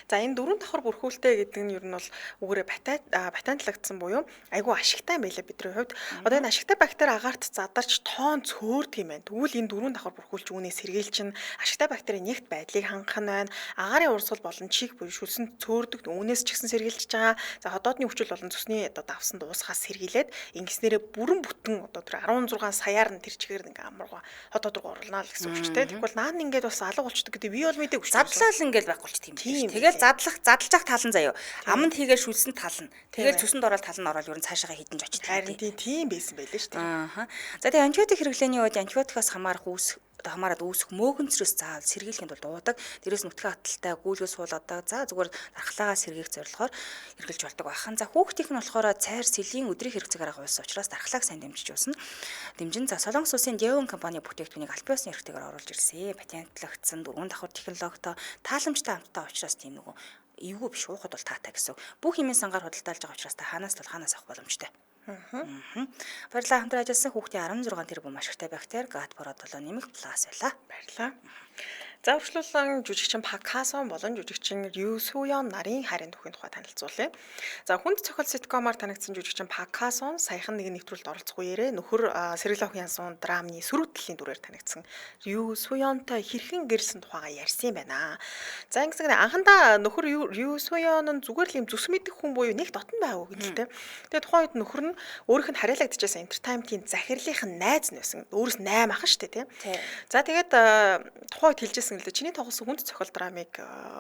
Speaker 2: За энэ 4 давхар бүрхүүлтэй гэдэг нь ер нь бол үгээрээ батантлагдсан буюу айгүй ашигтай байлаа бидний хувьд. Одоо энэ ашигтай бактери агаарт задарч тоон цөөрдөг юм байна. Тэгвэл энэ 4 давхар бүрхүүлч үүнээ сэргийлж чинь ашигтай бактери нэгт байдлыг хангах нь байна. Агаарын урсгал болон чих буюу шүлсэн цөөрдөг үүнээс ч гэсэн сэргийлж байгаа. За ходоодны хүчил болон цусны одоо давсан дуусгаас сэргийлээд ингэснээрээ бүрэн бүтэн одоо тэр 16 саяар нь тэр чигээр ингээ амарга ходоод руу оруулнаа л гэсэн үг шүү дээ. Тэгвэл наад ингээд бас алга болчдөг гэдэг би бол мэдээгүй шүү.
Speaker 1: Задлал ингээл байхгүй ч тийм. Тэгэл задлах тал нь заяа. Аманд хийгээл шүлсэн тал нь. Тэгэл цөсөнд ороод тал нь ороод ер нь цаашаа хідэн ч очиж
Speaker 2: харин тийм байсан байлээ шүү дээ.
Speaker 1: Ааха. За тэгээ антибиотик хэрэглээний үед антибиотикаас хамаарах үүсэх мөөгөнцрөөс заавал сэргийлэхэд бол дуудаг. Дээрээс нүтгэн хаталтай гүйлгээс суулгадаг. За зүгээр дархлаагаа сэргийлэх зорилгоор хэрэглэж болдог байхан. За хүүхдийнх нь болохоор цайр сэлийн өдрийн хэрэгцээгээр агуулсан учраас дархлааг сайн дэмжиж уусна. Дэмжин за Солонгос улсын Devon компани бүтээгдэхүүнийг аль биесны эрхтэйгээр оруулж ирсэн. Патентлагдсан 4 давхар технологитой тааламжтай хамттай учраас тийм нөгөө эвгүй биш уухад бол таатай гэсэн. Бүх хэмээн сангаар худалдаалж байгаа учраас та хаанаас авах боломжтой. Баярлалаа хамтран ажилласан хүүхдийн 16 тэрбум ашигтай бактери ГАТ-7 нэмэх плюс байлаа.
Speaker 2: Баярлалаа. За урьдчилан жүжигчин Пак Хасон болон жүжигчин Рю Суён нарын хайрын түүхийн тухай танилцуулъя. За хүнд цохол ситкомоор танигдсан жүжигчин Пак Хасон саяхан нэгэн нэвтрүүлэлт оролцох үеэрээ нөхөр Сэргэлох Янсун драмны сөрөглөлийн дүрээр танигдсан Рю Суёнтой хэрхэн гэрсэн тухайга ярьсан юм байна. За ингэсэн анхандаа нөхөр Рю Суён нь зүгээр л юм зүс мэдэх хүн буюу нэг дотн байгаагүй гэдэлтэй. Тэгээ тухайн үед нөхөр нь өөрийнх нь харьяалагдчихсан Entertainment-ийн захирлынхын найз нь байсан. Өөрөөс 8 ах штэ тийм. За тэгээд тухайн үед хэлжсэн чиний тоглосон хүнд цохол драмыг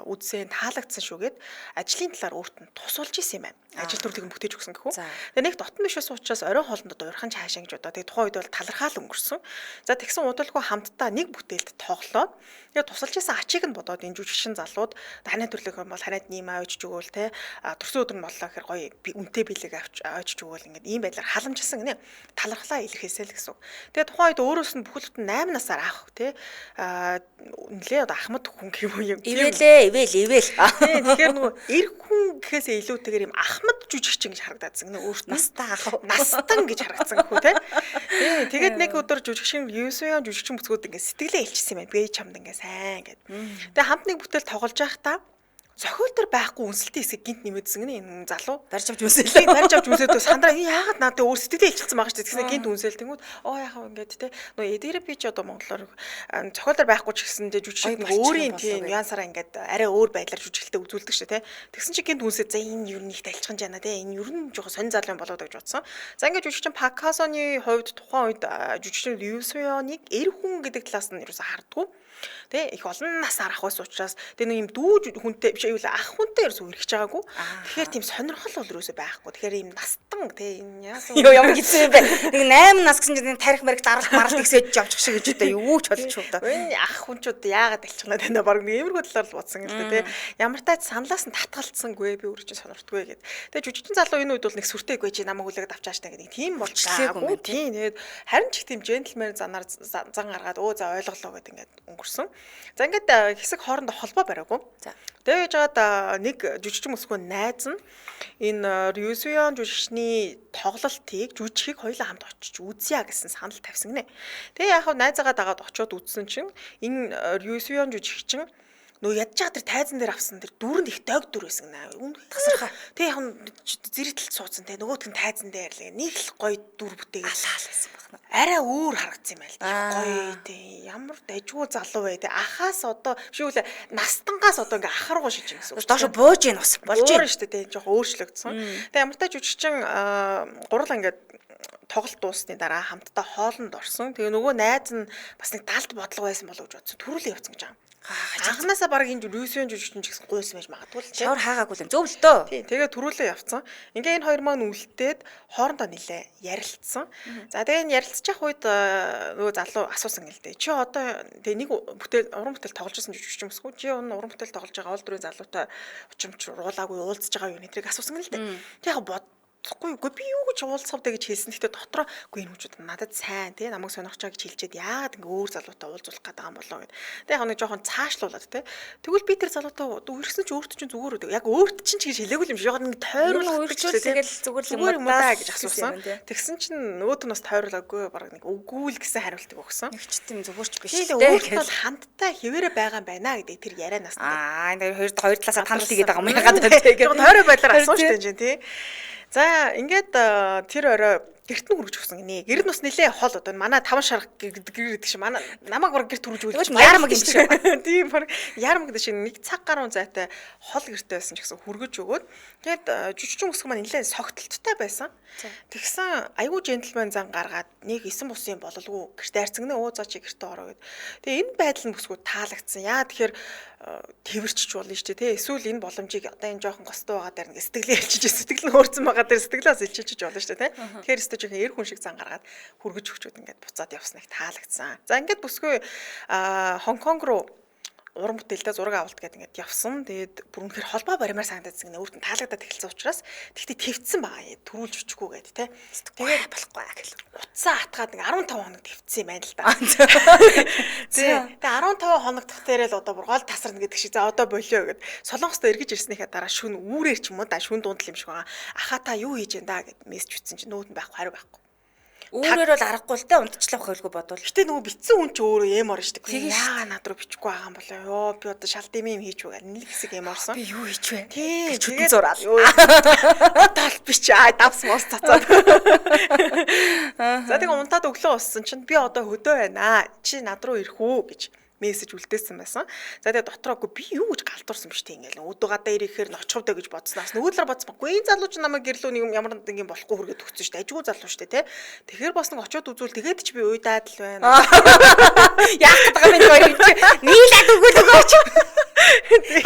Speaker 2: үзсэн таалагдсан шүүгээд ажлын талаар өөрт нь тусалж исэн юм байна. Ажил төрлийг бүтээж өгсөн гэхүү. Тэгээ нэг дотн бишээс учраас оройн хоолндод уурхан цаашаа гэж бодоо. Тэгээ тухайн үед бол талархаал өнгөрсөн. За тэгсэн удалгүй хамтдаа нэг бүтээлд тоглоод тэгээ тусалж исэн ачийг нь бодоод энэ жүжигчин залууд танай төрлөх юм бол танайд ниймээ ойж өгөөл те төрсөн өдөр нь боллоо гэхээр гоё үнэтэй билег ойж өгөөл ингээд ийм байдлаар халамжилсан гинэ. Талархлаа илэрхийлсэл гэсэн. Тэгээ тухайн үед өөрөөс нь бүхэлд нь 8 насаар аах те нэлээ одоо ахмад хүн юм.
Speaker 1: Ивэл.
Speaker 2: Тэгэхээр нөгөө эр хүн гэхээсээ илүүтэйгээр юм ахмад жүжигчин гэж харагдаадсан гэнэ өөрт нь настан гэж харагдсан гэхүү те. Тэгээд нэг өдөр жүжигчин Юсуян жүжигчин бүсгүүд ингээд сэтгэлээ илчсэн юм байна. Би чамд ингээд сайн гэд. Тэгээ хамт нэг бүтээл тоглож байхдаа зохиолтор байхгүй үнсэлтийн хэсэг гинт нэмэдсэн гэнэ энэ залуу
Speaker 1: барьж авч үнсэлээ
Speaker 2: сандраа яагаад надад өөр сэтгэлээ илчилсэн байгаа шүү дээ тэгснэ гинт үнсэлтэнгүүд яахаа ингээд те нөө эдгээр би ч одоо монголоор зохиолтор байхгүй ч гэсэн те жүжигчид өөрийн тийм нюансаараа ингээд арай өөр байдлаар жүжиглэлтэд үзүүлдэг шүү те тэгсэн чи гинт үнсээ за энэ юу нэгт альчхан жана те энэ юу нь жоохон сонь залуу болоод гэж бодсон за ингээд жүжигчин Пак Хасоны хувьд тухайн үед жүжигчин Рю Суёныг эр хүн гэдэг талаас нь ерөөсө хардггүй тэ их олон насаар ах байсан учраас тэ нэг юм дүү хүнтэй биш юу ах хүнтэй ерөөсөө үргэж байгаагүй. Тэгэхээр тийм сонирхол бол ерөөсөө байхгүй. Тэгэхээр юм настан тэ энэ яасан
Speaker 1: ямар хэцүү юм бэ. Нэг 8 нас гэсэн чинь тарих марих даралт гэсэж явчих шиг гэж одоо юу ч болж шүү дээ.
Speaker 2: Энэ ах хүнчүүд яагаад алчгана тэ баг нэг иймэрхүү талаар л бодсон юм л тэ. Ямар тач саналаас нь татгалцсангүй би өөрөө ч сонирхдаггүй гэд. Тэгээ жүжигчин залуу энэ үед бол нэг сүртэйг байж намайг хүлээгээд авчааштай гэдэг тийм болчихлаагүй. Тийм тэгээд харин ч их тийм джентльмен занаар зан гаргаад за ойлголоо гэдэг ингээд өнгөрсөн. За ингээд хэсэг хоорондоо холбоо бариагүй. За. Тэгээд жаад нэг жүжигчин өсгөө найз нь энэ Рю Суён жүжигчний тоглолтыг жүжигийг хоёулаа хамт очиж үзье гэсэн санал тавьсан гинэ. Тэгээ яг хав найзаагаа дагаад очиод үзсэн чинь энэ Рю Суён жүжигчин нөө ядж байгаа тэр тайзан дээр авсан тэр дүрэнд их дог дүр байсан гэнэ. Тасархаа. Тэг яг зэрэгтэлд суудсан те нөгөөдг нь тайзан дээр л нэг л гоё дүр бүтээгээд
Speaker 1: алаалсан байна.
Speaker 2: Арай өөр харагдсан юм байл. Гоё те ямар дайггүй залуу бай те ахаас одоо шүүл настангаас одоо ингээ ах руу шиж гэсэн.
Speaker 1: Доошо бууж ийн бас
Speaker 2: болж байна шүү дээ те жоохон өөрчлөгдсөн. Тэг ямар тач жүжигчин гурал ингээ тоглолт дуусны дараа хамтдаа хоолнд орсон. Тэгээ нөгөө найз нь бас нэг далд бодлого байсан болов гэж бодсон. Төрүүлээ явцсан гэж байгаа. Анханасаа баг энэ Рюсүн жүжигчин ч гэсэн гуйсан байж магадгүй л
Speaker 1: шавар хаагаагүй л зөв л дөө.
Speaker 2: Тийм тэгээ төрүүлээ явцсан. Ингээ энэ хоёр маань үлдээд хоорондоо нилээ ярилцсан. За тэгээ энэ ярилцчих үед нөгөө залуу асуусан гэл дээ. Чи одоо тэгээ нэг бүтээл уран бүтээл тоглож байсан жүжигчин өсгөө. Чи өнө уран бүтээл тоглож байгаа ол дөрвийн залуутай учрамч уулаагүй уулзж байгаа юу нэтрийг асуусан гэл дээ. Тэг яг үгүй би юу гэж уулзавдаа гэж хэлсэн. Гэхдээ дотроо үгүй энэ хүчүүд надад сайн тий намайг сонирхож байгаа гэж хэлчихэд яагаад ингээ өөр залуутай уулзуулах гэдэг юм болоо гэд. Тэг яг нэг жоохон цаашлуулад тий. Тэгвэл би тэр залуутай үргэлжлэн ч өөрт чинь зүгээр үү. Яг өөрт чинь ч гэж хэлээгүй юм шиг яг нэг тойруулах гэж
Speaker 1: тэгэл зүгээр
Speaker 2: юм даа гэж асуусан. Тэгсэн чинь нөгөөд нь бас тойруулаагүй баг нэг үгүй л гэсэн хариултыг өгсөн.
Speaker 1: Нэг ч тийм зүгээрч биш
Speaker 2: тий. Өөрт бол хамттай хിവэрэ байгаа юм байна гэдэг тэр ярианаас.
Speaker 1: Энэ хоёр талаасаа танил хийгээд байгаа юм яагаад
Speaker 2: тэгээд тойроо байдлаар асууж тань тий. За ингээд тэр орой гэрт нь хүргэж өгсөн гинэ. Гэр нь бас нэлээ хол одоо манай 5 шарга гэдэг шиг манай намайг баг гэрт хүргэж өгч
Speaker 1: ярамаг юм шиг.
Speaker 2: Тийм баг ярамаг гэдэг шиг нэг цаг гаруй зайтай хол гэртээ байсан ч гэсэн хүргэж өгөөд тэгээд жүжигчин өсгөх маань нэлээ согтолттой байсан. Тэгсэн айгүй джентльмен зан гаргаад нэг 9 бусын бололгүй гэртээ харцгнээ өө заа чи гэртээ ороо гэд. Тэгээ энэ байдал нь бүсгүй таалагдсан. Яа тэгэхээр тэрчж болно шүү дээ. Эсвэл энэ боломжийг одоо энэ жоохон гостой байгаа даа нэг сэтгэлээ хэлчихэж сэтгэл нь хөөрцөн байгаа даа сэтгэлээс илчилж болно шүү дээ. Тэгэхээр өстөж эр хүн шиг зан гаргаад хүргэж өгчүүд ингээд буцаад явсныг таалагдсан. За ингээд бүсгүй Хонконг руу уран бүтээлтэй зураг авалт гэдэг ингээд явсан. Тэгээд бүр үнэхээр холбоо баримаар санагдсан гэнэ. Өөртөө таалагдаад эхэлсэн учраас тэгтээ твцсэн байгаа. Төрүүлж өчгөө гэдэг тий. Тэгээд болохгүй гэл. Утсаа атгаад 15 хоног твцсэн юм байна л да. Тэгээд 15 хоног дахь дээрээ л одоо бүр гол тасарна гэдэг шиг. За одоо болио гэд. Солонгост эргэж ирснийхээ дараа шүн үүрээр ч юм уу да шүн дундал юм шиг байгаа. Аха та юу хийж энэ да гэд мессеж үтсэн чинь нүүтэн байхгүй хариу байхгүй.
Speaker 1: Өөрөөр бол аргагүй л те унтчлах хөлгөө бодвол.
Speaker 2: Гэтэ нөгөө битсэн хүн ч өөрөө эм орно шүү дээ. Яагаад над руу бичихгүй байгаа юм болоо. Йоо би одоо шалт юм хийчихв гэх нэг хэсэг эм орсон.
Speaker 1: Би юу хийж вэ?
Speaker 2: Тийм
Speaker 1: чүтэн зураад.
Speaker 2: Тал бич давс мос цацаад. За тэгээ унтаад өглөө уссан чинь би одоо хөдөө байна. Чи над руу ирэх үү гэж мессеж үлдээсэн байсан. За тэгээ дотроогүй би юу гэж галдуурсан биш тийм ингээл өдөө гадаа ирэхээр нь очихвдаа гэж бодсноос нөгөөдлөр бодсмаггүй энэ залууч намайг гэрлүү нэг ямар нэг юм болохгүй хүргээд өгсөн шүү дээ. Ажгүй залуу шүү дээ тий. Тэгэхээр бас нэг очиод үзүүл тэгээд ч би уйдаад л байна.
Speaker 1: Яах гэдэг юм бэ хоёр чи нийлээд өгөөлөгөөч.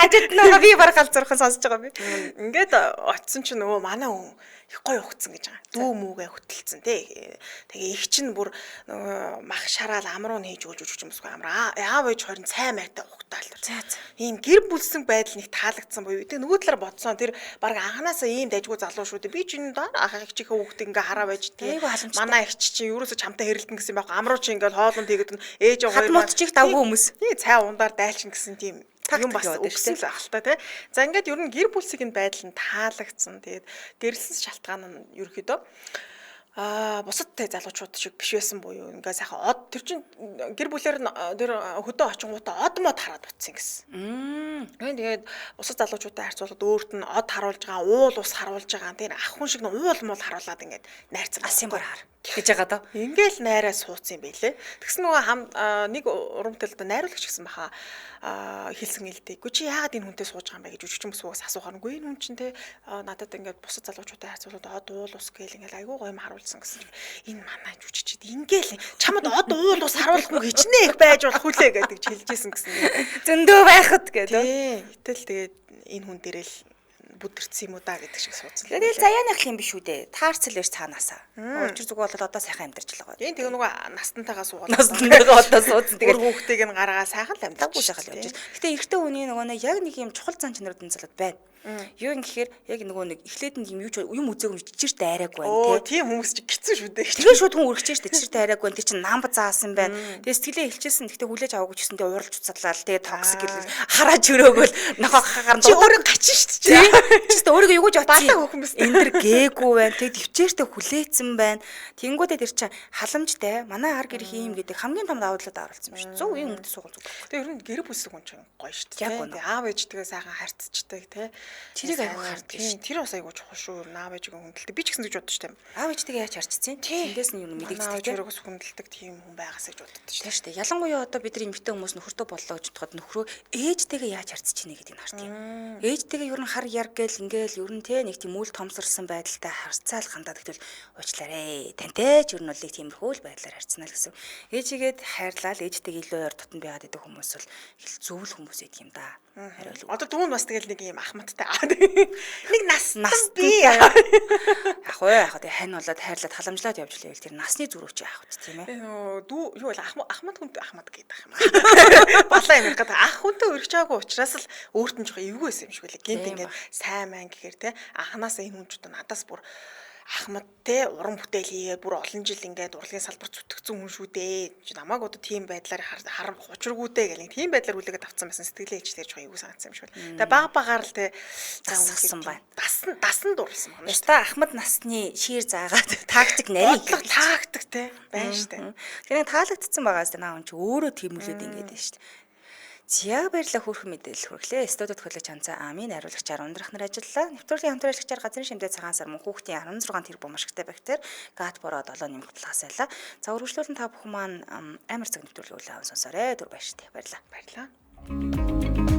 Speaker 1: Хажууд нөгөө би баг галзуурхан сонсож байгаа би.
Speaker 2: Ингээд очисон чинь нөгөө манай хүн их гоё ухцсан гэж байгаа. Дүү мүүгээ хөтөлцөн тий. Тэгээ их чинь бүр мах шараал амруу хийж өгч юмсгүй амраа. Аав ээж хорин цай майтай ухтаал. Ийм гэр бүлсэн байдал нэг таалагдсан буюу. Тэгээ нөгөө талаар бодсон. Тэр баг анханасаа ийм дайггүй залуу шүү дээ. Би чинь даа ах эгчийнхээ хүүхдийг ингээ хараа байж тий. Манай эгч чинь ерөөсө чамтай хэрэлдэн гэсэн байхгүй. Амруу чи ингээл хоолнд хийгээд ээж
Speaker 1: хоёр модчих давгүй хүмүүс.
Speaker 2: Тий цай ундаар дайлчин гэсэн тийм юм бас өгсөн л байх л та тий. За ингээд ер нь гэр бүлсийн байдал нь таалагдсан. Тэгээд гэрэлсэн шалтгаан нь ерөөхдөө бусад залуучууд шиг биш байсан буюу ингээ сайхан од тэр чин гэр бүлээр тэр хөдөө очингуудаа од мод хараад утсан гэсэн. Тэгээд бусад залуучуудтай харьцуулахад өөрт нь од харуулж байгаа, уул ус харуулж байгаа. Тэр ах хүн шиг нь уул мол харуулад ингээд найрцаг
Speaker 1: асын бар хар гэж байгаа даа.
Speaker 2: Ингээл найраа суудсан юм байлээ. Тэгсэн нөгөө нэг уран бүтээлд найруулагч гэсэн баха хэлсэн хэлдэг. Гү чи яагаад энэ хүнтэй сууж байгаа юм бэ гэж жүжигчин бүсгээс асуухаар нүгүй энэ хүн чинь те надад ингээд бусад залуучуудтай харьцуулахад од уул ус гээл ингээд айгүй гоё юм харуулсан гэсэн чинь энэ манай жүжигчид ингээл чамд од уул ус харуулахгүй хичнээн их байж болох хүлээ гэдэг хэлжсэн гэсэн.
Speaker 1: Зөндөө байхад гэдэг.
Speaker 2: Гэтэл тэгээд энэ хүн дээрэл бүдэрсэн юм уу да гэдэг шиг суудсан.
Speaker 1: Тэгэл заяаных юм биш үү дээ. Таарцал биш цаанаасаа. Урьд зүг бол одоо сайхан амьдарч л байгаа.
Speaker 2: Тийм тэгээ нөгөө настантайгаа суугаад.
Speaker 1: Настантайгаа одоо суудсан.
Speaker 2: Тэгээд хүүхдийг нь гаргаа сайхан л амьдарч
Speaker 1: сайхан л явж. Гэтэ эрэгтэй хүний нөгөө яг нэг юм чухал зан чанарууд энэ залууд байна. Юу юм гэхээр яг нөгөө нэг эхлээд нь юм үзээгүй чичирт айраагүй байна
Speaker 2: тийм хүмүүс чи гисэн шүү дээ.
Speaker 1: Тэгээ шууд хүн өргөж штэ чичирт айраагүй байна. Тэр чинь намба заасан байна. Тэгээ сэтгэлээ хэлчихсэн. Гэтэ хүлээж аваагүй ч гэсэндээ уралж уцадлаа. Тэгээ токсик гэл хараач өрөөгөл нохоо хахаар
Speaker 2: чи өөрөө гачин штэ.
Speaker 1: Чи өөрийгөө юу гэж
Speaker 2: батлаа хөхөн биз.
Speaker 1: Энд дэр гээгүй байна. Тэгээ төвчээртэй хүлээсэн байна. Тэнгүүдээ тэр чинь халамжтай. Манай ар гэрх юм гэдэг хамгийн том давуу талууд оруулсан юм шүү. Зөв юм өмдө суугал зүг.
Speaker 2: Тэгээ ер нь гэр бүлсэг хүн чинь гоё штэ. Тэгээ аав ээжтэйгээ сайхан харьцчихдаг тий.
Speaker 1: Тэрийг аягүй хардаг шүү.
Speaker 2: Тэр бас аягүй чухал шүү. Аав ээжигээ хүндэлдэг. Би ч гэсэн гэж боддог шүү дээ.
Speaker 1: Аав ээжтэйгээ яаж харьцсан? Тэндээс нь юм мэдээчтэй.
Speaker 2: Аав ээжээрээс хүндэлдэг тийм хүн байгаас гэж боддог шүү
Speaker 1: дээ. Ялангуяа одоо бид нар эмэгтэй хүмүүс нөхөртөө боллоо гэж бодоход нөхрөө ээжтэйгээ яаж харьцаж чинь гэдэг нь хардаг юм. Ээжтэйгээ ер нь хар яр гээл ингээл ер нь те нэг тийм үл томсорсон байдалтай харьцаал хандаад гэвэл уучлаарай. Тантай ч ер нь бол нэг тиймэрхүү л байдлаар харьцана л гэсэн. Ээжигээд хайрлал ээжтэйгээ илүү ойр дотн байгаад идэх хүмүүс бол зөвл хүмүүс гэдэг юм да.
Speaker 2: Одоо дүүн бас тэгэл нэг юм ахмадтай. Нэг нас би.
Speaker 1: Яг тэгээ хань болоод хайрлаад халамжлаад явж лээ. Тэр насны зүрхч яах вэ тийм ээ.
Speaker 2: Дүү юу бол ахмад хүнтэй ахмад гэдэг юм. Балаа юм гэдэг. Ах хүнтэй өргөж байгаагүй учраас л өөрт нь жоохон эвгүй байсан юм шиг үлээ. Гинт ингээд сайн мэн гэхээр те анханасаа энэ хүн ч одоо надаас бүр ахмад те уран бүтээл хийгээд бүр олон жил ингээд урлагийн салбар зүтгэцэн хүн шүү дээ. Намайг одоо тийм байдлаар хар учиргүйтэй гэх нэг тийм байдлаар хүлээгээд авцсан байсан сэтгэлээ ээж тэр жоохон эвгүй санагдсан юм шиг байна. Тэгээ баг-багаар л те
Speaker 1: зассан байна.
Speaker 2: Дасан дурлсан байна.
Speaker 1: Яста ахмад насны шир заагаад тактик нарийн
Speaker 2: тактик те байна штэ.
Speaker 1: Тэгэхээр таалагдсан байгаа зү наа хүн чи өөрөө тэмүүлээд ингээд байна штэ. Зя баярлалаа хөөрхөн мэдээлэл хүргэлээ. Студид хөтлөж ханцаа Амийн найруулагчаар ундрах нар ажиллалаа. Нэвтрүүлгийн хамтраалагчаар газрын шимдээ цагаан сар мөн хүүхдийн 16 тэрбум ашигтай бактери гат бороо 7 нэмэх баталгаас байлаа. За үргэлжлүүлэн та бүхэн маань амар цаг нэвтрүүлэг үлээ аван сонсоорой. Түр баяр та. Баярлалаа.
Speaker 2: Баярлалаа.